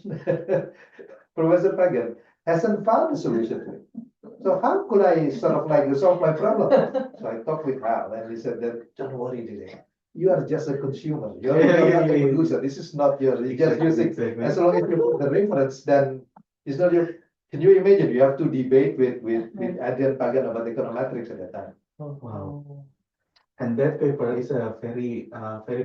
Professor Pagan, hasn't found a solution to it. So how could I sort of like resolve my problem? So I talked with Hal and he said that, don't worry, Dede. You are just a consumer. You're not a producer. This is not your, you're just using, as long as you put the reference, then it's not your, can you imagine? You have to debate with Adrian Pagan about econometrics at that time. Wow. And that paper is a very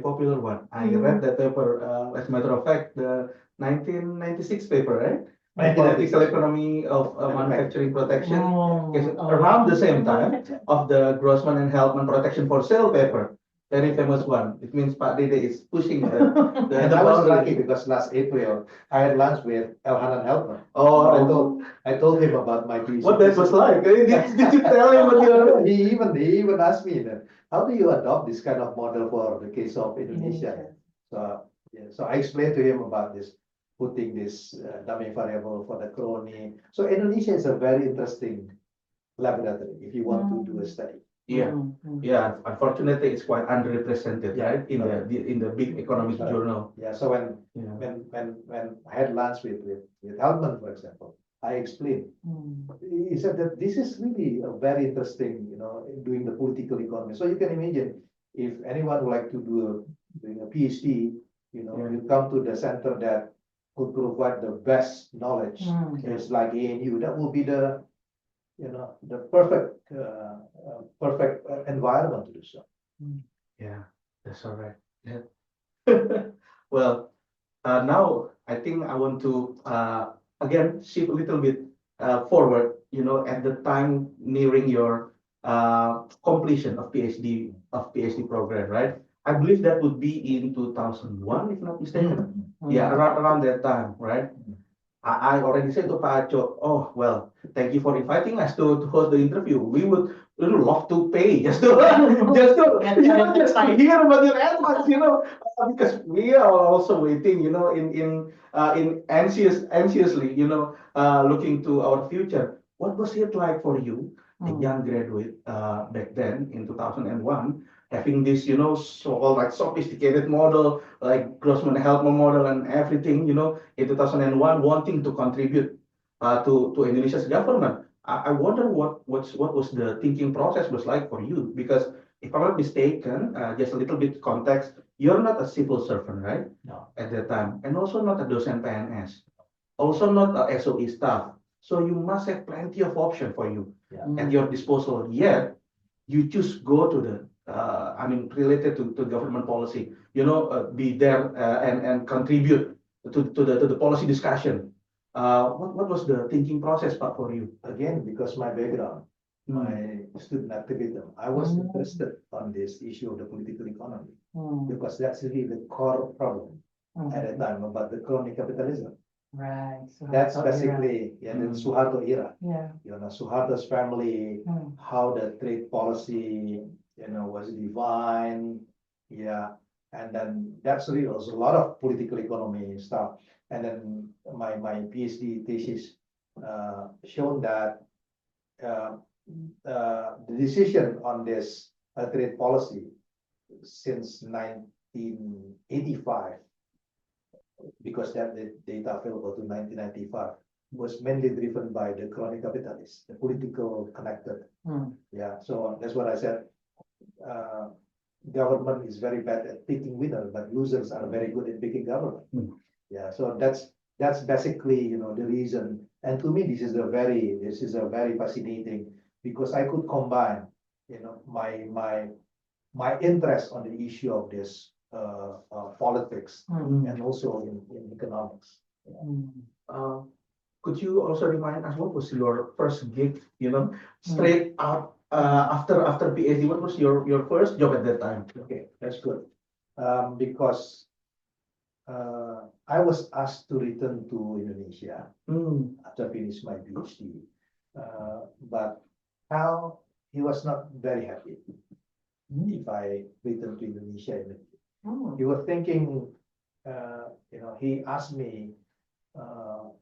popular one. I read that paper, as a matter of fact, the 1996 paper, right? Political economy of manufacturing protection. Around the same time of the Grossman and Helpman protection for sale paper. Very famous one. It means Pak Dede is pushing the And I was lucky because last April I had lunch with Elhanan Helpman. Oh, I told him about my thesis. what that was like? Did you tell him what you He even asked me, how do you adopt this kind of model for the case of Indonesia? So I explained to him about this, putting this dummy variable for the crony. So Indonesia is a very interesting laboratory if you want to do a study. Yeah. Mm, mm. Yeah, unfortunately, it's quite underrepresented, Yeah, right? In the big economic Correct. journal. Yeah, so Yeah. when I had lunch with Helman, for example, I explained. Mm. He said that this is really a very interesting, doing the political economy. So you can imagine if anyone would like to doing a PhD, Yeah. you come to the center that could provide the best knowledge. Mm. It's like ANU. That will be the, the perfect environment to do so. Yeah, that's all right. Yeah. Well, now I think I want to again shift a little bit forward. At the time nearing your completion of PhD program, right? I believe that would be in 2001, if not mistaken. Yeah, around that time, right? I already said to Pak Aco, oh, well, thank you for inviting us to host the interview. We would love to pay just to, just to hear about your advice, because we are also waiting, in anxiously, looking to our future. What was it like for you, a young graduate, back then in 2001, having this, so-called like sophisticated model, like Grossman-Helper model and everything, in 2001 wanting to contribute to Indonesia's government. I wonder what was the thinking process was like for you, because if I'm not mistaken, just a little bit context, you're not a civil servant, right? No. At that time, and also not a docent PNS, also not a SOE staff. So you must have plenty of option for you at your disposal. Yet you choose go to the related to government policy, be there and contribute to the policy discussion. What was the thinking process, Pak, for you? Again, because my background, my student activism, I was interested on this issue of the political economy because that's really the core problem at the time about the crony capitalism. Right. That's Suharto era. basically the Suharto era. Yeah. Suharto's family, how the trade policy, was defined. Yeah. And then that's really was a lot of political economy stuff. And then my PhD thesis shown that the decision on this trade policy since 1985, because that the data available to 1995 was mainly driven by the crony capitalists, the political connected. Yeah, so that's what I said. Government is very bad at picking winners, but losers are very good at picking government. Yeah, so that's basically the reason. And to me, this is a very fascinating, because I could combine my interest on the issue of this politics and also in economics. Could you also remind us what was your first gig, straight out after PhD? What was your first job at that time? Okay, that's good. Because I was asked to return to Indonesia after finish my PhD. But Hal, he was not very happy if I return to Indonesia immediately. He was thinking, he asked me,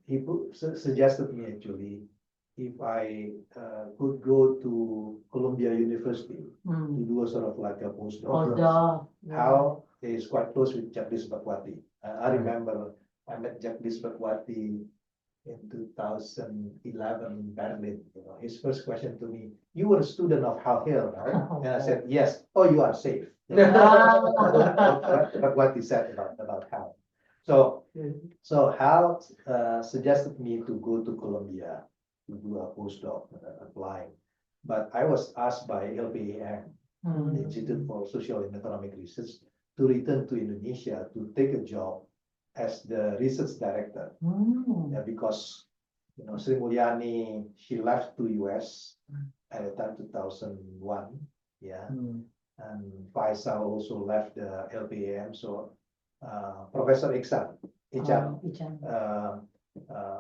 he suggested me actually if I could go to Columbia University to do a sort of like a postdoc. Hal is quite close with Jagdish Bhakwati. I remember I met Jagdish Bhakwati in 2011 in Berlin. His first question to me, "You were a student of Hal Hill, right?" And I said, "Yes." "Oh, you are safe." Bhakwati said about Hal. So Hal suggested me to go to Columbia to do a postdoc applying, but I was asked by LPAM, the Institute for Social and Economic Research, to return to Indonesia to take a job as the research director. Yeah, because Sri Mulyani, she left to US at the time 2001. Yeah, and Faisal also left the LPAM. So Professor Iksan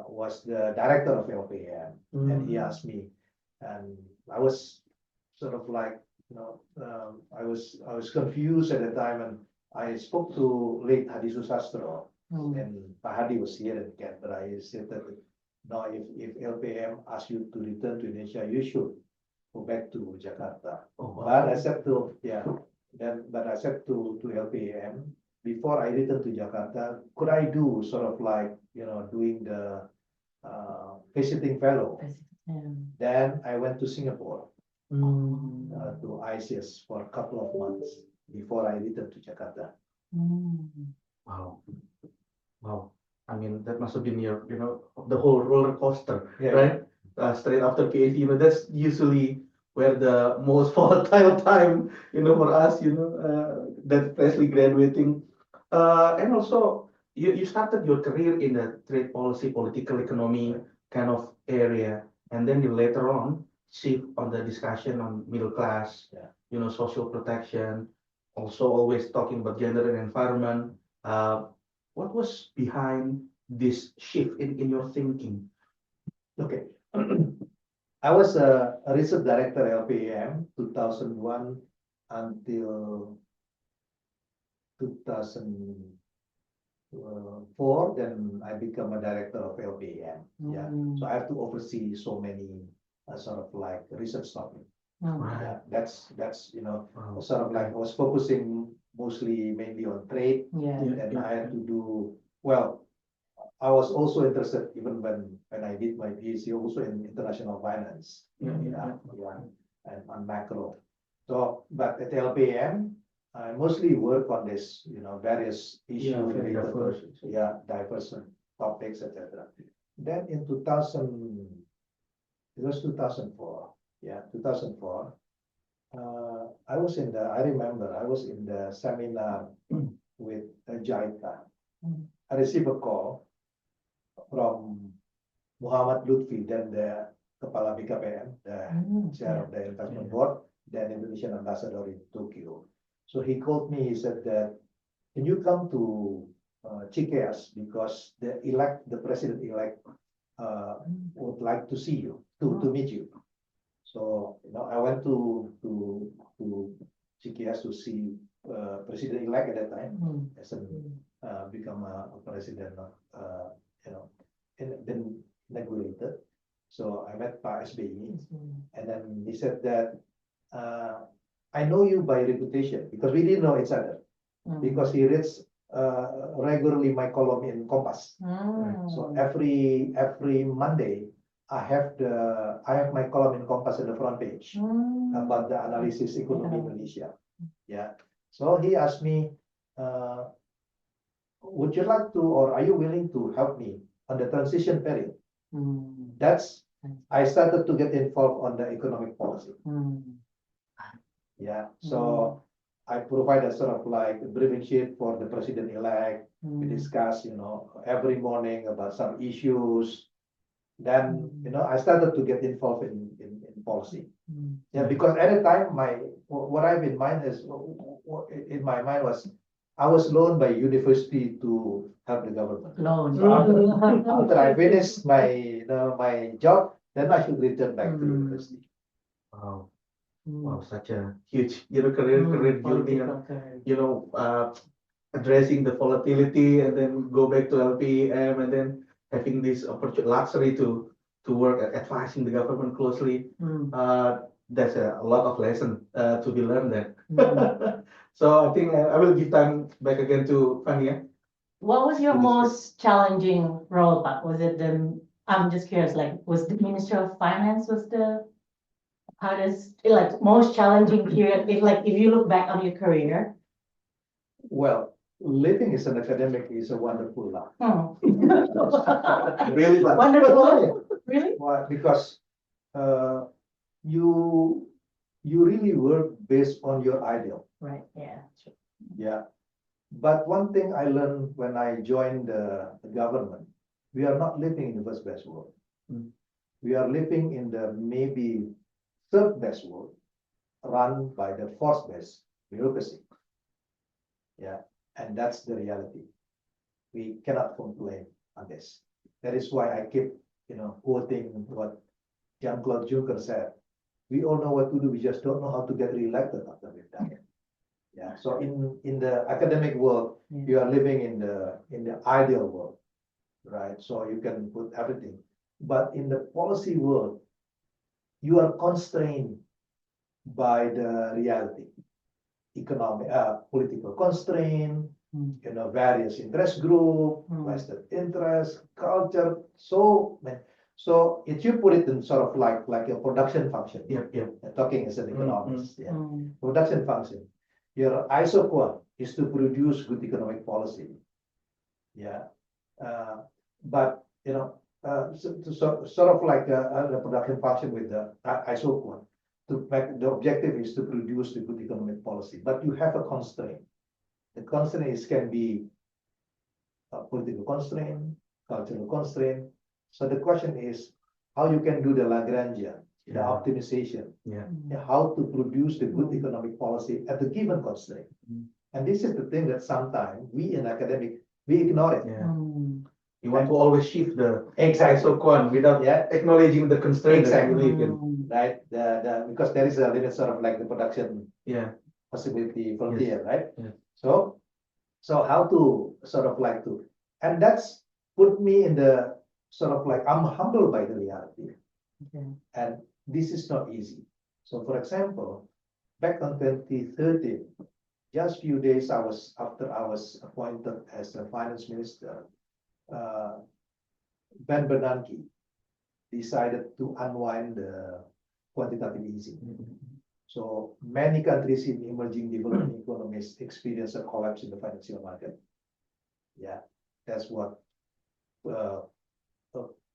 was the director of LPAM, and he asked me, and I was sort of like, I was confused at the time, and I spoke to late Hadi Susastro, and Pak Hadi was here in Canberra. He said that, no, if LPM asks you to return to Indonesia, you should. go back to Jakarta. Oh, wow. But I said to, but I said to LPAM, before I return to Jakarta, could I do sort of like, doing the visiting fellow? Then I went to Singapore, to ISIS for a couple of months before I returned to Jakarta. Wow. Wow. I mean, that must have been your, the whole roller coaster, Yeah. right? Straight after PhD, that's usually where the most volatile time, for us, that freshly graduating. And also, you started your career in the trade policy, political economy kind of area, and then you later on shift on the discussion on middle class, social protection, also always talking about gender and environment. What was behind this shift in your thinking? Okay. I was a research director at LPAM 2001 until 2004. Then I become a director of LPAM. Yeah. So I have to oversee so many sort of like research topics. Yeah, that's Wow. sort of like I was focusing mainly on trade. And I had to do well. I was also interested even when I did my PhD also in international finance. And on macro. So, but at LPM, I mostly work on this, various issues very related diverse. to diverse topics, etc. Then in 2000, it was 2004. Yeah, 2004. I remember I was in the seminar with JICA. I received a call from Muhammad Lutfi, then the Kepala BKPM, the chair of the investment board, then Indonesian ambassador in Tokyo. So he called me, he said that, can you come to Cikeas because the president-elect would like to see you, to meet you. So, I went to Cikeas to see president-elect at that time, as become a president, and been inaugurated. So I met Pak SBY, and then he said that I know you by reputation because we didn't know each other because he reads regularly my column in Kompas. So every Monday I have my column in Kompas in the front page about the analysis economy Indonesia. Yeah. So he asked me, would you like to, or are you willing to help me on the transition period? That's I started to get involved on the economic policy. Yeah. So I provide a sort of like a briefing sheet for the president-elect. We discuss, every morning about some issues. Then, I started to get involved in policy. Yeah, because at the time, what I have in mind is, in my mind was, I was loaned by university to help the government. After I finished my my job, then I should return back to university. Wow. Wow, such a huge, career journey, and, addressing the volatility and then go back to LPM and then having this luxury to work advising the government closely. That's a lot of lesson to be learned there. So I think I will give time back again to Vania. What was your most challenging role, Pak? Was it I'm just curious, like, was the Ministry of Finance most challenging period? If you look back on your career. Well, living as an academic is a wonderful life. Really wonderful. Really? Why? Because you really work based on your ideal. Right. Yeah. Sure. Yeah. But one thing I learned when I joined the government, we are not living in the first best world. We are living in the maybe third best world, run by the fourth best bureaucracy. Yeah, and that's the reality. We cannot complain on this. That is why I keep, quoting what Jean-Claude Juncker said. We all know what to do. We just don't know how to get reelected after we've done it. Yeah. So in the academic world, you are living in the ideal world, right? So you can put everything. But in the policy world, you are constrained by the reality, economic, political constraint, various interest group, vested interest, culture. So if you put it in sort of like a production function, talking as an economist, production function, your isoquant is to produce good economic policy, but sort of like a production function with the isoquant. To make the objective is to produce the good economic policy, but you have a constraint. The constraint can be a political constraint, cultural constraint. So the question is how you can do the Lagrangian, the optimization, how to produce the good economic policy at the given constraint. And this is the thing that sometimes we in academic, we ignore it. You want to always shift the Exactly. isoquant without acknowledging the constraints that you live in. Right, because there is a limit sort of like the production possibility frontier, right? So how to sort of like to, and that's put me in the sort of like, I'm humbled by the reality. And this is not easy. So for example, back on 2013, just few days after I was appointed as a finance minister, Ben Bernanke decided to unwind the quantitative easing. So many countries in emerging developing economies experience a collapse in the financial market. That's what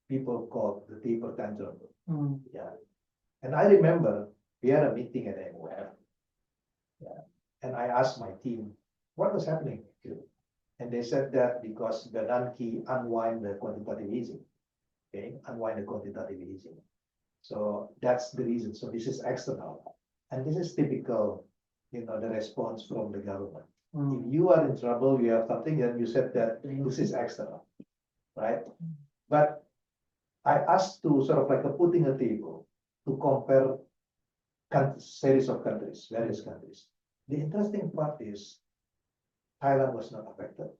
people call the taper tantrum. And I remember we had a meeting at MOF. And I asked my team, what was happening? And they said that because Bernanke unwind the quantitative easing. Unwind the quantitative easing. So that's the reason. So this is external. And this is typical, the response from the government. If you are in trouble, you have something, and you said that this is external, right? But I asked to sort of like putting a table to compare series of countries, various countries. The interesting part is Thailand was not affected,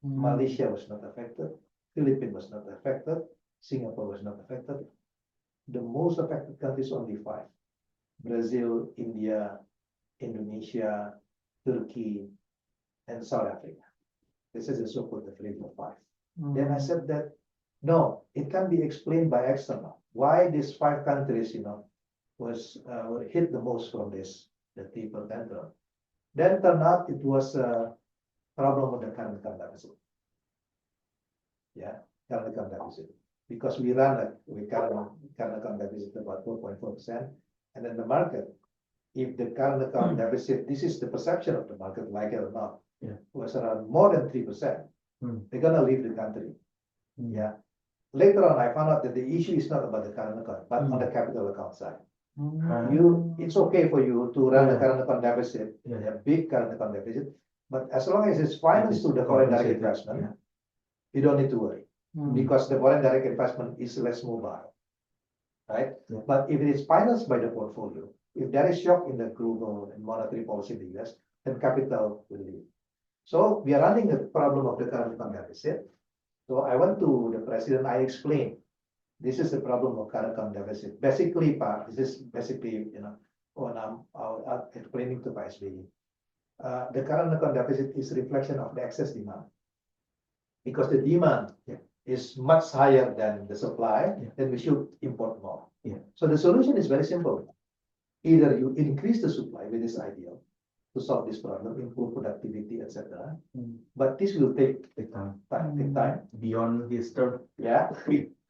Malaysia was not affected, Philippines was not affected, Singapore was not affected. The most affected countries only 5: Brazil, India, Indonesia, Turkey, and South Africa. This is the so-called the flavor 5. Then I said that no, it can be explained by external. Why these 5 countries, were hit the most from this, the taper tantrum. Then turned out it was a problem with the current account deficit. Current account deficit. Because we run with current account deficit about 4.4%, and then the market, if the current account deficit, this is the perception of the market, like it or not, was around more than 3%, they're gonna leave the country. Later on, I found out that the issue is not about the current account, but on the capital account side. It's okay for you to run a current account deficit, a big current account deficit, but as long as it's financed through the foreign direct investment, you don't need to worry. Because the foreign direct investment is less mobile, right? But if it is financed by the portfolio, if there is shock in the global and monetary policy in the US, then capital will leave. So we are running the problem of the current account deficit. So I went to the president, I explained, this is the problem of current account deficit. Basically, Pak, this is basically, when I'm explaining to Pak SBY, the current account deficit is a reflection of the excess demand. Because the demand is much higher than the supply, then we should import more. So the solution is very simple. Either you increase the supply, which is ideal, to solve this problem, improve productivity, etc. But this will take time. Beyond his term.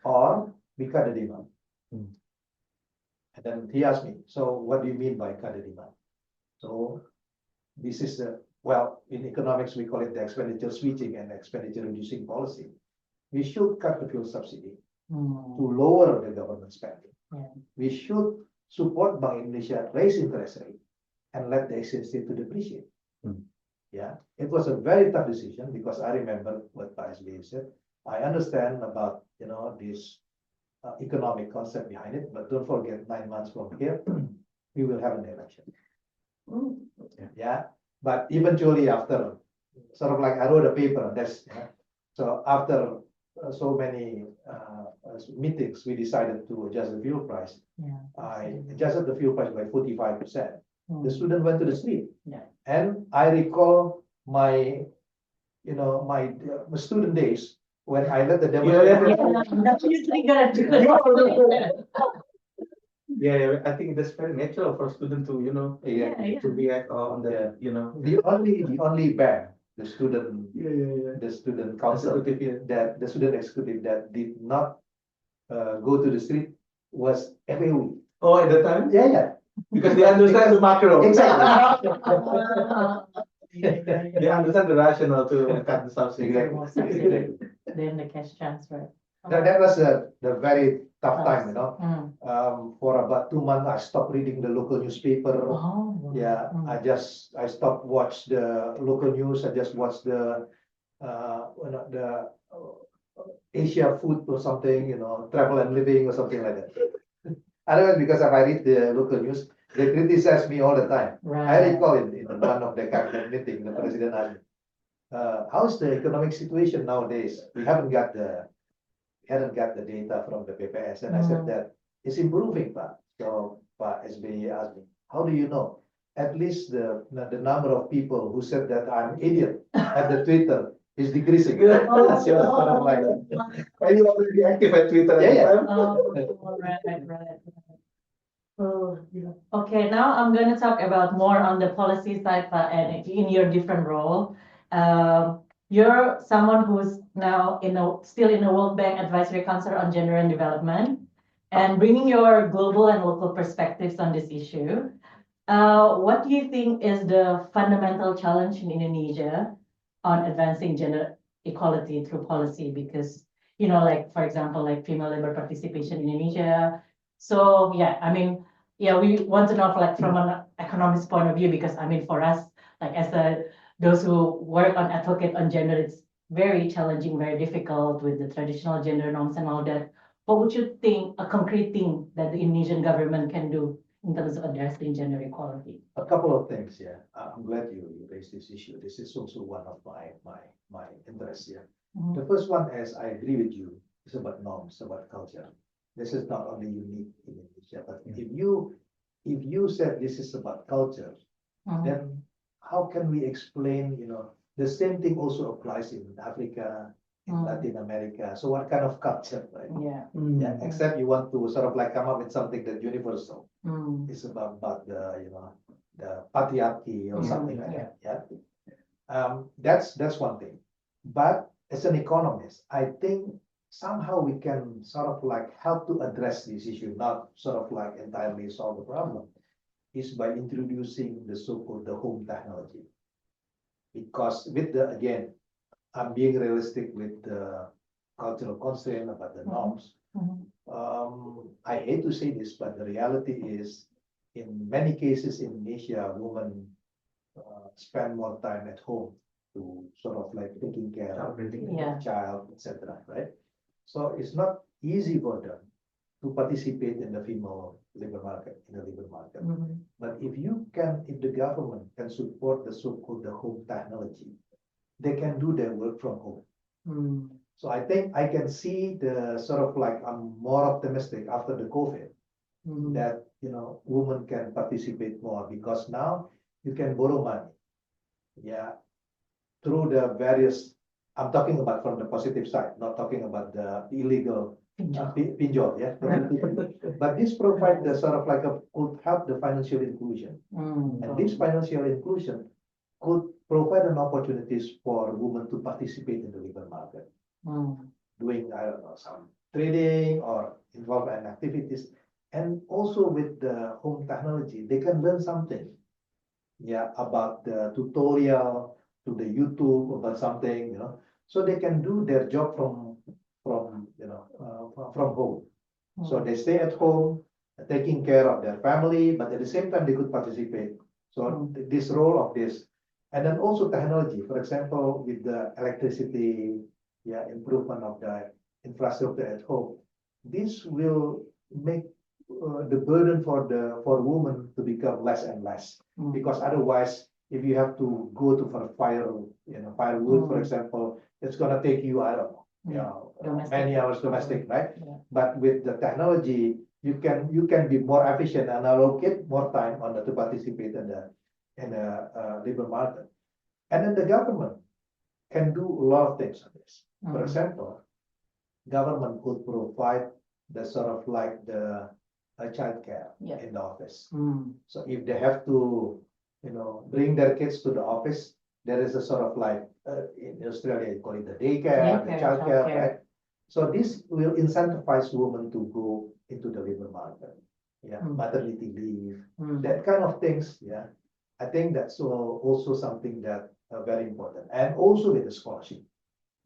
Or we cut the demand. And then he asked me, so what do you mean by cut the demand? So this is in economics, we call it the expenditure switching and expenditure reducing policy. We should cut the fuel subsidy to lower the government spending. We should support Bank Indonesia, raise interest rate, and let the exchange rate to depreciate. It was a very tough decision because I remember what Pak SBY said. I understand about this economic concept behind it, but don't forget 9 months from here, we will have an election. But eventually after, sort of like I wrote a paper on this. So after so many meetings, we decided to adjust the fuel price. Yeah. I adjusted the fuel price by 45%. The Mm. student went to the street. Yeah. And I recall my, my student days when I led the demonstration. Yeah, definitely gonna do that. Yeah, I think that's very natural for a student to, Yeah, to react on the, The only band, the student, yeah. the student council, Executive, that the student executive that did not go to the street was FAU. Oh, at the time? Yeah. Because they understand the macro. Exactly. They understand the rationale to cut the subsidy. Exactly. Then the cash transfer. That was the very tough time, Mm. For about 2 months, I stopped reading the local newspaper. Oh. Yeah, I stopped watch the local news. I just watched the Asia food or something, travel and living or something like that. Otherwise, because if I read the local news, they criticize me all the time. I Right. recall in one of the cabinet meeting, the president asked me, how's the economic situation nowadays? We hadn't got the data from the PPS, and I said that it's improving, Pak. So Pak SBY asked me, how do you know? At least the number of people who said that I'm idiot at the Twitter is decreasing. That's sort of like, And you already active at Twitter at the Yeah. time? Oh, right. Oh, yeah. Okay, now I'm going to talk about more on the policy side, and in your different role. You're someone who's now still in the World Bank Advisory Council on Gender and Development, and bringing your global and local perspectives on this issue. What do you think is the fundamental challenge in Indonesia on advancing gender equality through policy? Because, like, for example, like female labor participation in Indonesia. So, yeah, I mean, yeah, we want to know, like, from an economist point of view, because, I mean, for us, like, those who work on advocate on gender, it's very challenging, very difficult with the traditional gender norms and all that. What would you think a concrete thing that the Indonesian government can do in terms of addressing gender equality? a couple of things here. I'm glad you raised this issue. This is also one of my interests here. Mhm. The first one is I agree with you. It's about norms, about culture. This is not only unique in Indonesia, but if you said this is about culture, Mhm. then how can we explain, the same thing also applies in Africa, in Latin America. So what kind of culture, right? Yeah. Yeah, except you want to sort of like come up with something that universal. Mm. It's about the, the patriarchy or something like that. Yeah. That's one thing. But as an economist, I think somehow we can sort of like help to address this issue, not sort of like entirely solve the problem, is by introducing the so-called the home technology. Because again, I'm being realistic with the cultural constraint about the norms. I hate to say this, but the reality is, in many cases in Indonesia, women spend more time at home to sort of like taking care of Yeah. the child, etc. Right? So it's not easy for them to participate in the female labor market, But if the government can support the so-called the home technology, they can do their work from home. So I think I can see the sort of like, I'm more optimistic after the COVID that, women can participate more, because now you can borrow money. Yeah. Through the various, I'm talking about from the positive side, not talking about the illegal pinjol, yeah. But this provide the sort of like could help the financial inclusion. And this financial inclusion could provide an opportunities for women to participate in the labor market. Doing, I don't know, some trading or involved in activities. And also with the home technology, they can learn something. Yeah, about the tutorial to the YouTube about something, so they can do their job from home. So they stay at home, taking care of their family, but at the same time they could participate. So this role of this, and then also technology, for example, with the electricity, improvement of the infrastructure at home, this will make the burden for women to become less and less. Because otherwise, if you have to go to for firewood, for example, it's gonna take you, I don't know, Domestic. many hours domestic, right? Yeah. But with the technology, you can be more efficient and allocate more time on to participate in the labor market. And then the government can do a lot of things on this. For example, government could provide the sort of like the childcare in the office. So if they have to, bring their kids to the office, there is a sort of like in Australia you call it the daycare, the childcare, right? So this will incentivize women to go into the labor market. Maternity leave, that kind of things. I think that's also something that very important, and also with the scholarship.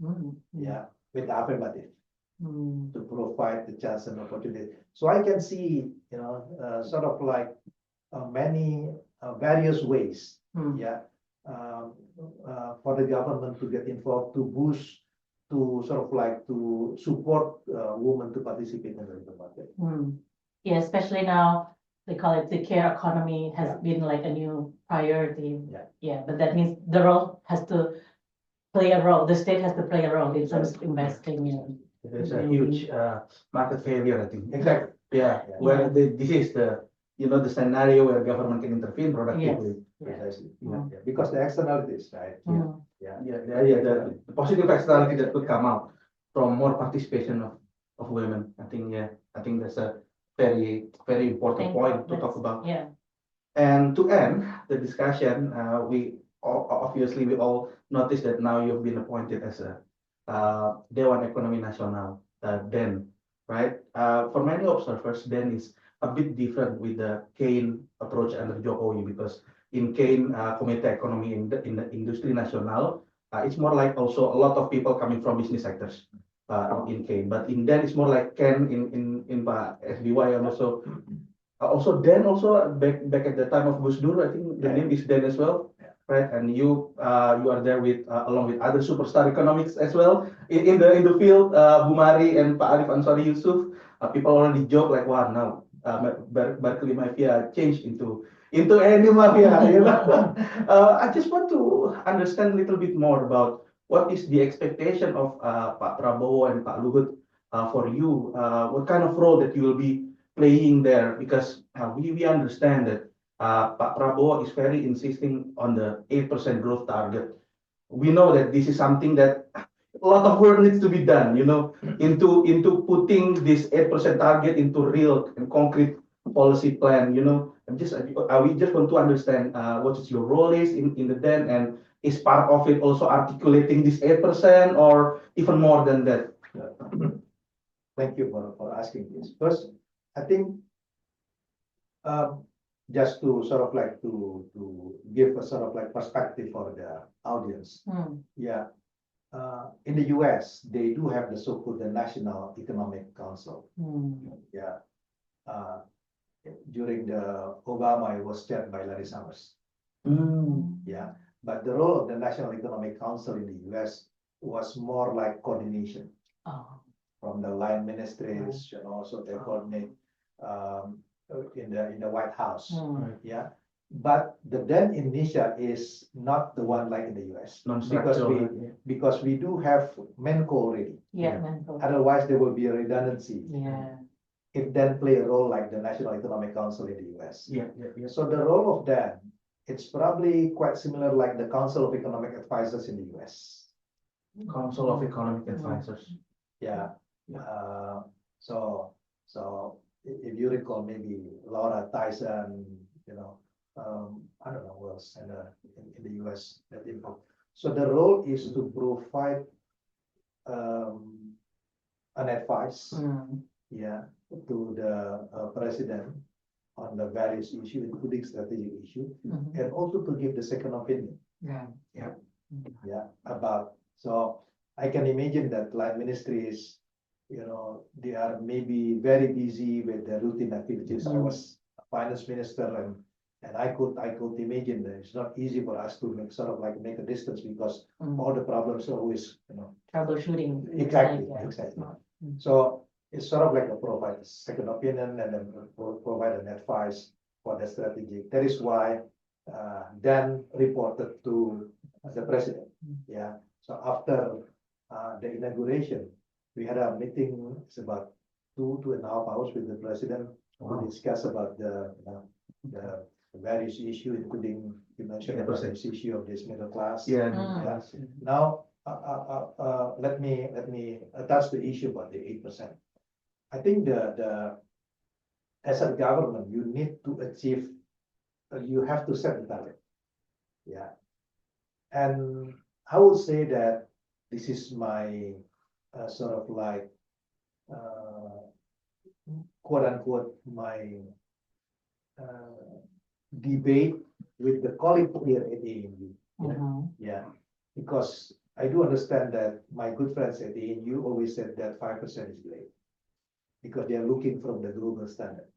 With the affirmative. To provide the chance and opportunity. So I can see, sort of like many various ways, for the government to get involved, to boost, to sort of like to support women to participate in the labor market. Yeah, especially now they call it the care economy has been like a new priority. But that means the role has to play a role. The state has to play a role in terms of investing in. There's a huge market failure, I think. Exactly. Where this is the scenario where government can intervene productively. Precisely. Because the externalities, right? The positive externality that could come out from more participation of women. I think that's a very, very important point to talk about. And to end the discussion, we obviously all noticed that now you've been appointed as a Dewan Ekonomi Nasional, then, right? For many observers, then is a bit different with the Kane approach under Jokowi, because in Kane Komite Ekonomi in the Industri Nasional, it's more like also a lot of people coming from business sectors in Kane, but in then it's more like Ken in Pak SBY, and also then also back at the time of Gus Dur, I think the name is then as well. Right, and you are there with along with other superstar economics as well in the field, Bumari and Pak Arif Ansari Yusuf. People already joke like, wow, now Berkeley Mafia changed into any mafia. I just want to understand a little bit more about what is the expectation of Pak Prabowo and Pak Luhut for you. What kind of role that you will be playing there, because we understand that Pak Prabowo is very insisting on the 8% growth target. We know that this is something that a lot of work needs to be done, into putting this 8% target into real and concrete policy plan. We just want to understand what is your role is in the den, and is part of it also articulating this 8% or even more than that? Thank you for asking this. First, I think just to sort of like to give a sort of like perspective for the audience. In the US, they do have the so-called the National Economic Council. During the Obama, it was chaired by Larry Summers. But the role of the National Economic Council in the US was more like coordination from the line ministries, and also they coordinate in the White House. But the then Indonesia is not the one like in the US, because we do have Menko already. Menko. Otherwise, there will be a redundancy. It then play a role like the National Economic Council in the US. So the role of that, it's probably quite similar like the Council of Economic Advisors in the US. Council of Economic Advisors. So if you recall, maybe Laura Tyson, I don't know who else in the US that involved. So the role is to provide an advice, to the president on the various issues, including strategic issue, and also to give the second opinion. About. So I can imagine that like ministries, they are maybe very busy with the routine activities. I was a finance minister, and I could imagine that it's not easy for us to make a distance, because all the problems are always, troubleshooting. Exactly. So it's sort of like a provide a second opinion and then provide an advice for the strategy. That is why Dan reported to the president. So after the inauguration, we had a meeting, it's about 2.5 hours with the president to discuss about the various issues, including you mentioned about this issue of this middle class. Yeah. Now, let me touch the issue about the 8%. I think as a government, you need to achieve, you have to set the target. Yeah. And I would say that this is my sort of like, quote unquote, my debate with the colleague here at ANU. Yeah, because I do understand that my good friends at ANU always said that 5% is great because they are looking from the global standard.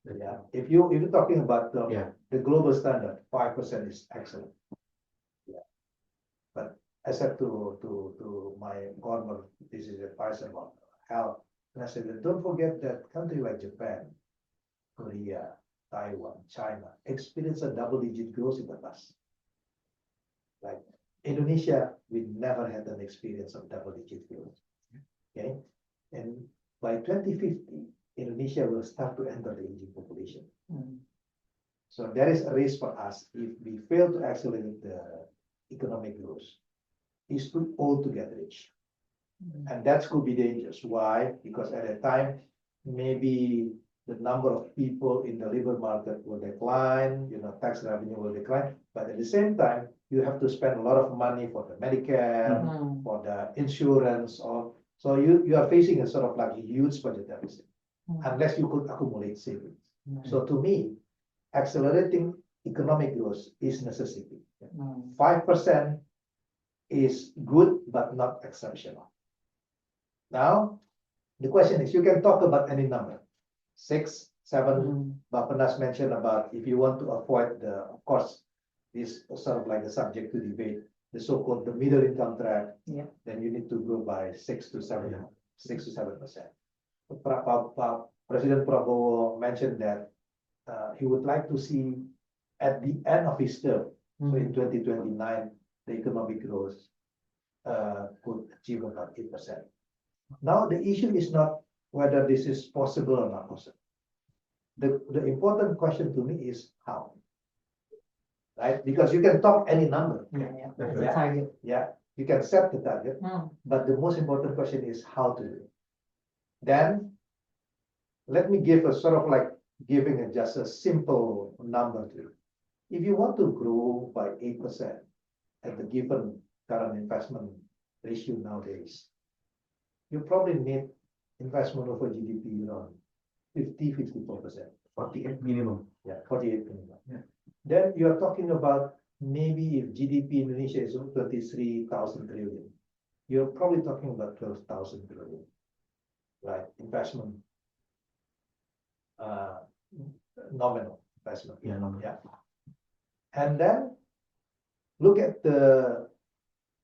Yeah, if you're talking about the global standard, 5% is excellent. Yeah, but I said to my former, this is advice about health, and I said that don't forget that country like Japan, Korea, Taiwan, China experience a double-digit growth in the past. Like Indonesia, we never had an experience of double-digit growth. Okay, and by 2050, Indonesia will start to enter the aging population. So there is a risk for us if we fail to accelerate the economic growth, is to all to get rich. And that could be dangerous. Why? Because at that time, maybe the number of people in the labor market will decline, tax revenue will decline. But at the same time, you have to spend a lot of money for the Medicare, for the insurance, so you are facing a sort of like a huge budget deficit, unless you could accumulate savings. So to me, accelerating economic growth is necessity. 5% is good, but not exceptional. Now, the question is, you can talk about any number, 6, 7, Bapenas mentioned about if you want to avoid of course, this sort of like the subject to debate, the so-called the middle income trap, then you need to grow by 6 to 7%. President Prabowo mentioned that he would like to see at the end of his term, so in 2029, the economic growth could achieve about 8%. Now, the issue is not whether this is possible or not possible. The important question to me is how, right? Because you can talk any number. That's the target. Yeah, you can set the target, but the most important question is how to do it. Then, let me give a sort of like giving just a simple number to you. If you want to grow by 8% at the given current investment ratio nowadays, you probably need investment over GDP around 54%. 48 minimum. Yeah, 48 minimum. Yeah. Then you are talking about maybe if GDP in Indonesia is 23,000 trillion, you're probably talking about 12,000 trillion, right? Investment, nominal investment. Yeah, nominal. Yeah. And then look at the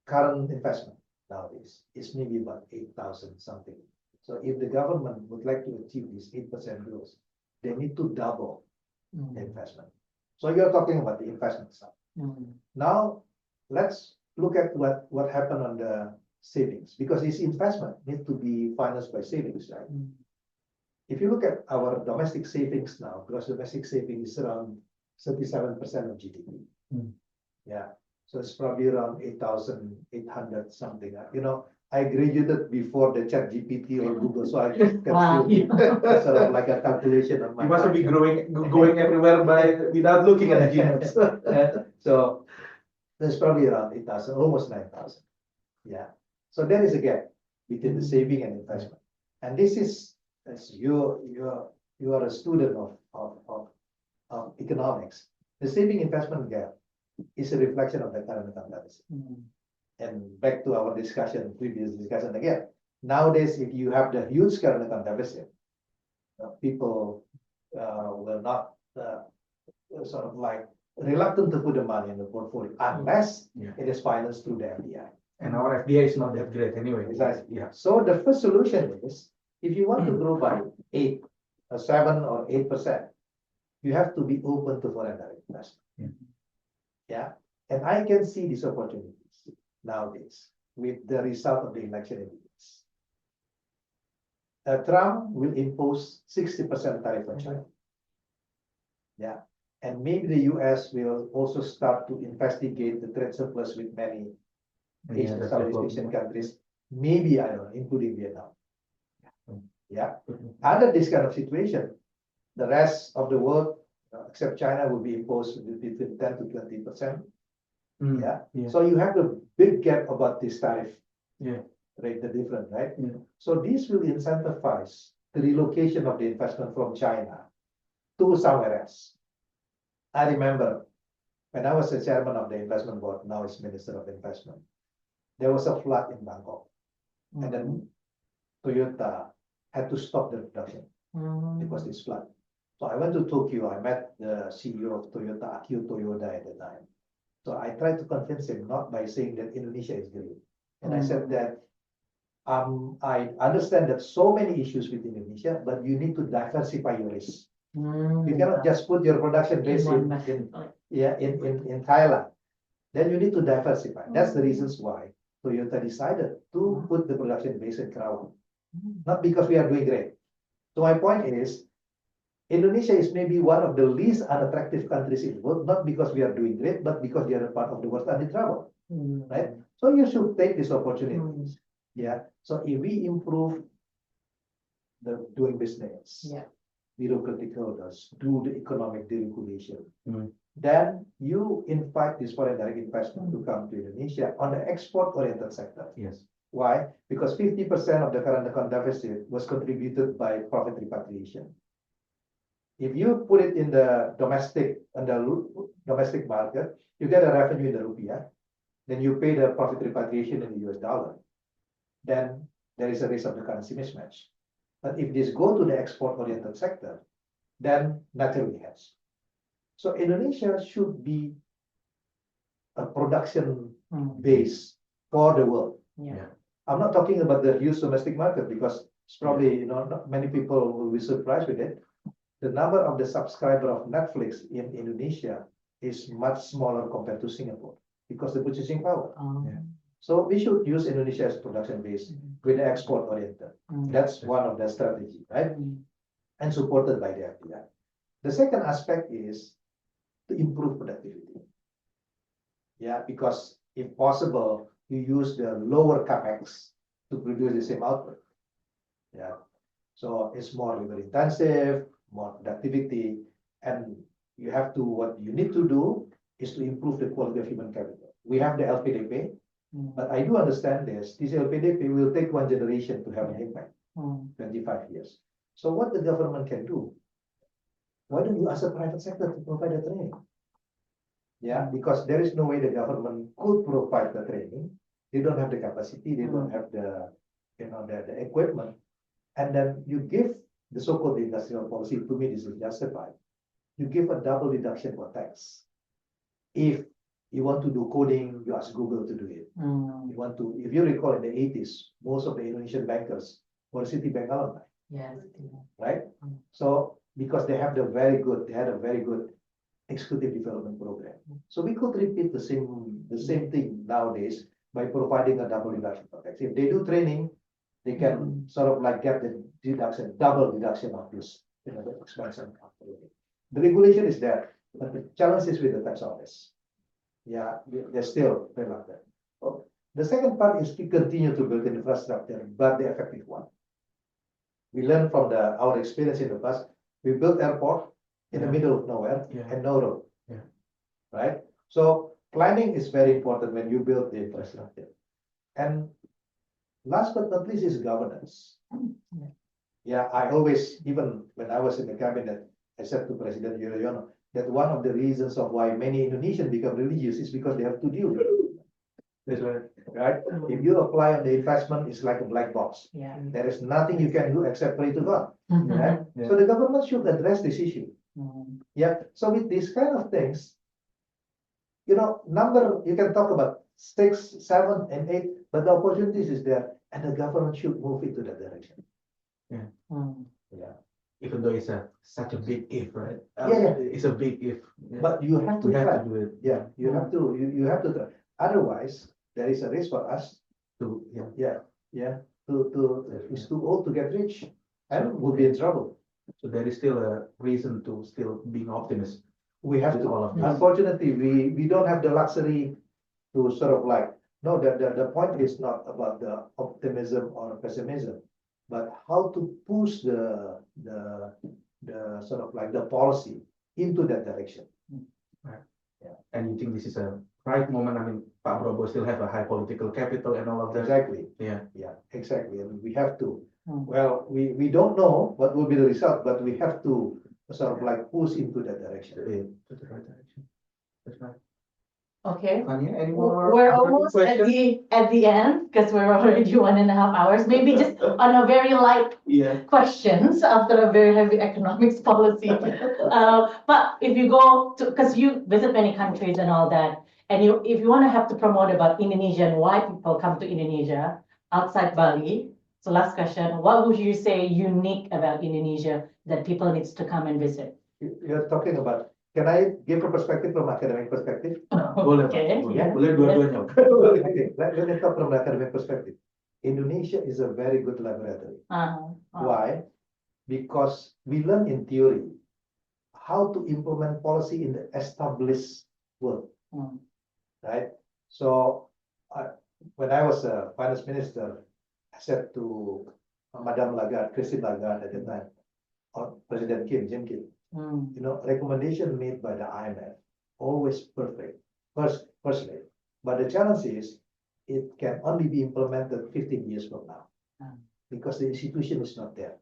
current investment nowadays. It's maybe about 8,000 something. So if the government would like to achieve this 8% growth, they need to double the investment. So you're talking about the investment side. Now, let's look at what happened on the savings, because this investment needs to be financed by savings, right? If you look at our domestic savings now, gross domestic savings is around 37% of GDP. Yeah, so it's probably around 8,800 something. I graduated before the ChatGPT or Google, so I can sort of like a calculation of my. You must be going everywhere without looking at the Gmails. So there's probably around 8,000, almost 9,000. Yeah. So there is a gap between the saving and investment, and this is, as you are a student of economics. The saving investment gap is a reflection of the current account deficit. And back to our previous discussion again. Nowadays, if you have the huge current account deficit, people will not sort of like reluctant to put the money in the portfolio unless it is financed through the FDI. And our FDI is not that great anyway. Exactly. Yeah. So the first solution is, if you want to grow by 7 or 8%, you have to be open to foreign direct investment. Yeah. And I can see these opportunities nowadays. with the result of the election in the US. Trump will impose 60% tariff on China. Yeah, and maybe the US will also start to investigate the trade surplus with many Asian, that's Southeast what- Asian countries, maybe, I don't know, including Vietnam. Yeah, Mhm. under this kind of situation, the rest of the world, except China, will be imposed between 10 to 20%. Mm, Yeah, yeah. so you have a big gap about this tariff Yeah. rate, the difference, right? Yeah. So this will incentivize the relocation of the investment from China to somewhere else. I remember when I was the chairman of the investment board, now as Minister of Investment, there was a flood in Bangkok, and then Toyota had to stop the production because of this flood. So I went to Tokyo. I met the CEO of Toyota, Akio Toyoda, at the time. So I tried to convince him not by saying that Indonesia is great, and I said that I understand that so many issues with Indonesia, but you need to diversify your risk. You cannot just put your production base in Thailand. Then you need to diversify. That's the reasons why Toyota decided to put the production base in Kerawang. Not because we are doing great. So my point is, Indonesia is maybe one of the least unattractive countries in the world, not because we are doing great, but because the other part of the world are in trouble, right? So you should take these opportunities. Yeah. So if we improve the doing business, bureaucratic hurdles, do the economic deregulation, then you invite this foreign direct investment to come to Indonesia on the export-oriented sector. Yes. Why? Because 50% of the current account deficit was contributed by profit repatriation. If you put it in the domestic market, you get a revenue in the rupiah, then you pay the profit repatriation in the US dollar. Then there is a risk of the currency mismatch. But if this go to the export-oriented sector, then naturally has. So Indonesia should be a production base for the world. Yeah. I'm not talking about the huge domestic market because it's probably, not many people will be surprised with it. The number of the subscriber of Netflix in Indonesia is much smaller compared to Singapore because the purchasing power. Yeah. So we should use Indonesia as production base with export oriented. That's one of the strategy, right? And supported by the FDI. The second aspect is to improve productivity. Yeah, because if possible, you use the lower capex to produce the same output. Yeah, so it's more labor intensive, more productivity, and what you need to do is to improve the quality of human capital. We have the LPDP, but I do understand this. This LPDP will take one generation to have an impact, 25 years. So what the government can do, why don't you ask the private sector to provide the training? Yeah, because there is no way the government could provide the training. They don't have the capacity, they don't have the equipment. And then you give the so-called industrial policy, to me this is justified. You give a double deduction for tax. If you want to do coding, you ask Google to do it. If you recall in the 80s, most of the Indonesian bankers were Citibank alumni. Yes. Right? So because they had a very good executive development program. So we could repeat the same thing nowadays by providing a double deduction for tax. If they do training, they can sort of like get the double deduction of this, the expense. The regulation is there, but the challenge is with the tax office. Yeah, they're still reluctant. The second part is to continue to build infrastructure, but the effective one. We learned from our experience in the past. We built airport in the middle of nowhere and no road. Yeah. Right? So planning is very important when you build the infrastructure. And last but not least is governance. Yeah, I always, even when I was in the cabinet, I said to President Yudhoyono that one of the reasons of why many Indonesians become religious is because they have to deal with it. That's right. If you apply on the investment, it's like a black box. Yeah. There is nothing you can do except pray to God. Right? Yeah. So the government should address this issue. Yeah. So with these kind of things, you can talk about 6, 7, and 8, but the opportunities is there, and the government should move into that direction. Yeah. Yeah. Even though it's such a big if, right? It's a big if. Yeah. But you have to We try. have to do it. Yeah, you have to try. Otherwise, there is a risk for us is too old to get rich and will be in trouble. So there is still a reason to still being optimist. We have With to. all of this. Unfortunately, we don't have the luxury to sort of like, no, the point is not about the optimism or pessimism, but how to push the sort of like the policy into that direction. And you think this is a right moment? I mean, Pak Prabowo still have a high political capital and all of that. Exactly. Yeah. Yeah, exactly. And we have to. Mm. Well, we don't know what will be the result, but we have to sort of like push into that direction. To the right direction. That's right. Okay. Vania, any more We're burning almost at questions? the end because we're already 1.5 hours. Maybe just on a very light Yeah. questions after a very heavy economics policy. But if you go to, because you visit many countries and all that, and if you want to have to promote about Indonesia and why people come to Indonesia outside Bali. So last question, what would you say unique about Indonesia that people needs to come and visit? You're talking about, can I give a perspective from academic perspective? Boleh, Pak. Okay. Boleh. Yeah. Boleh dua-duanya. Okay, let me talk from an academic perspective. Indonesia is a very good laboratory. Why? Because we learn in theory how to implement policy in the established world, Mm. right? So when I was a finance minister, I said to Madame Lagarde, Christine Lagarde at the time, or President Jim Kim, Mm. you know, recommendation made by the IMF, always perfect, firstly. But the challenge is, it can only be implemented 15 years from now, because the institution is not there.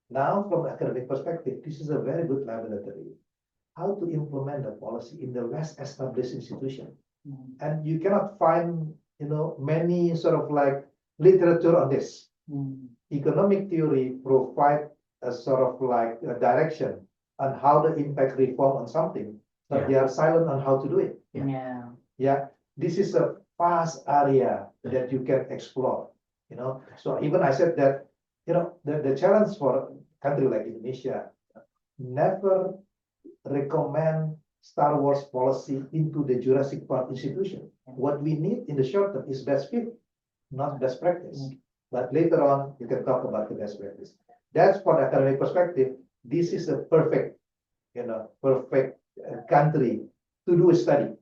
Now, from an academic perspective, this is a very good laboratory. How to implement the policy in the less established institution. Mm. And you cannot find, you know, many sort of like literature on this. Mm. Economic theory provide a sort of like a direction on how to impact reform on something, but they are silent on how to do it. Yeah. Yeah, this is a vast area that you can explore, you know. So even I said that, you know, the challenge for a country like Indonesia, never recommend Star Wars policy into the Jurassic Park institution. What we need in the short term is best fit, not best practice. But later on, you can talk about the best practice. That's for the academic perspective. This is a perfect, you know, perfect country to do a study.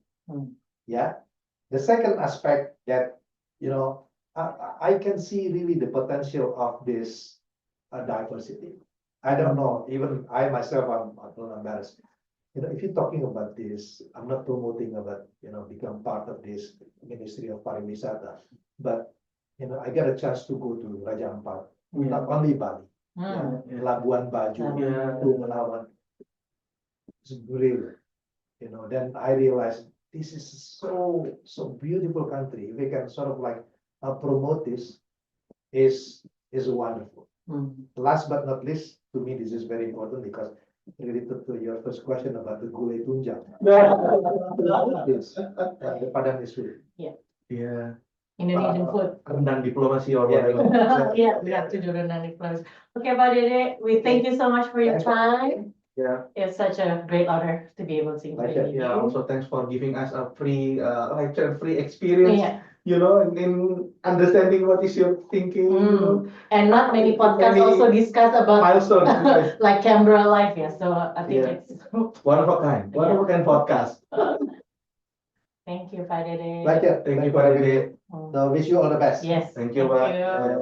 Yeah. The second aspect that, you know, I can see really the potential of this diversity. I don't know, even I myself, I'm a little embarrassed. You know, if you're talking about this, I'm not promoting about, you know, become part of this Ministry of Pariwisata, but, you know, I got a chance to go to Raja Ampat, not only Bali, Labuan Bajo, Palawan. It's brilliant, you know. Then I realized this is so beautiful country. We can sort of like promote this is wonderful. Last but not least, to me, this is very important because related to your first question about the gulai tunjang. Yes, the Padang is food. Yeah. Indonesian food. Rendang diplomasi or Yeah. whatever. Yeah, we have to do rendang diplomasi. Okay, Pak Dede, we thank you so much for your time. Yeah. It's such a great honor to be able to interview you. Yeah. Also, thanks for giving us a free lecture, free experience. Yeah. You know, in understanding what is your thinking. You know, And not many podcasts Many also discuss about milestones. like Canberra life. Yeah, so I think it's One of a kind. One of a kind podcast. thank you, Pak Dede. Like it. Thank you, Pak Dede. So wish you all the best. Yes. Thank you, Pak. you.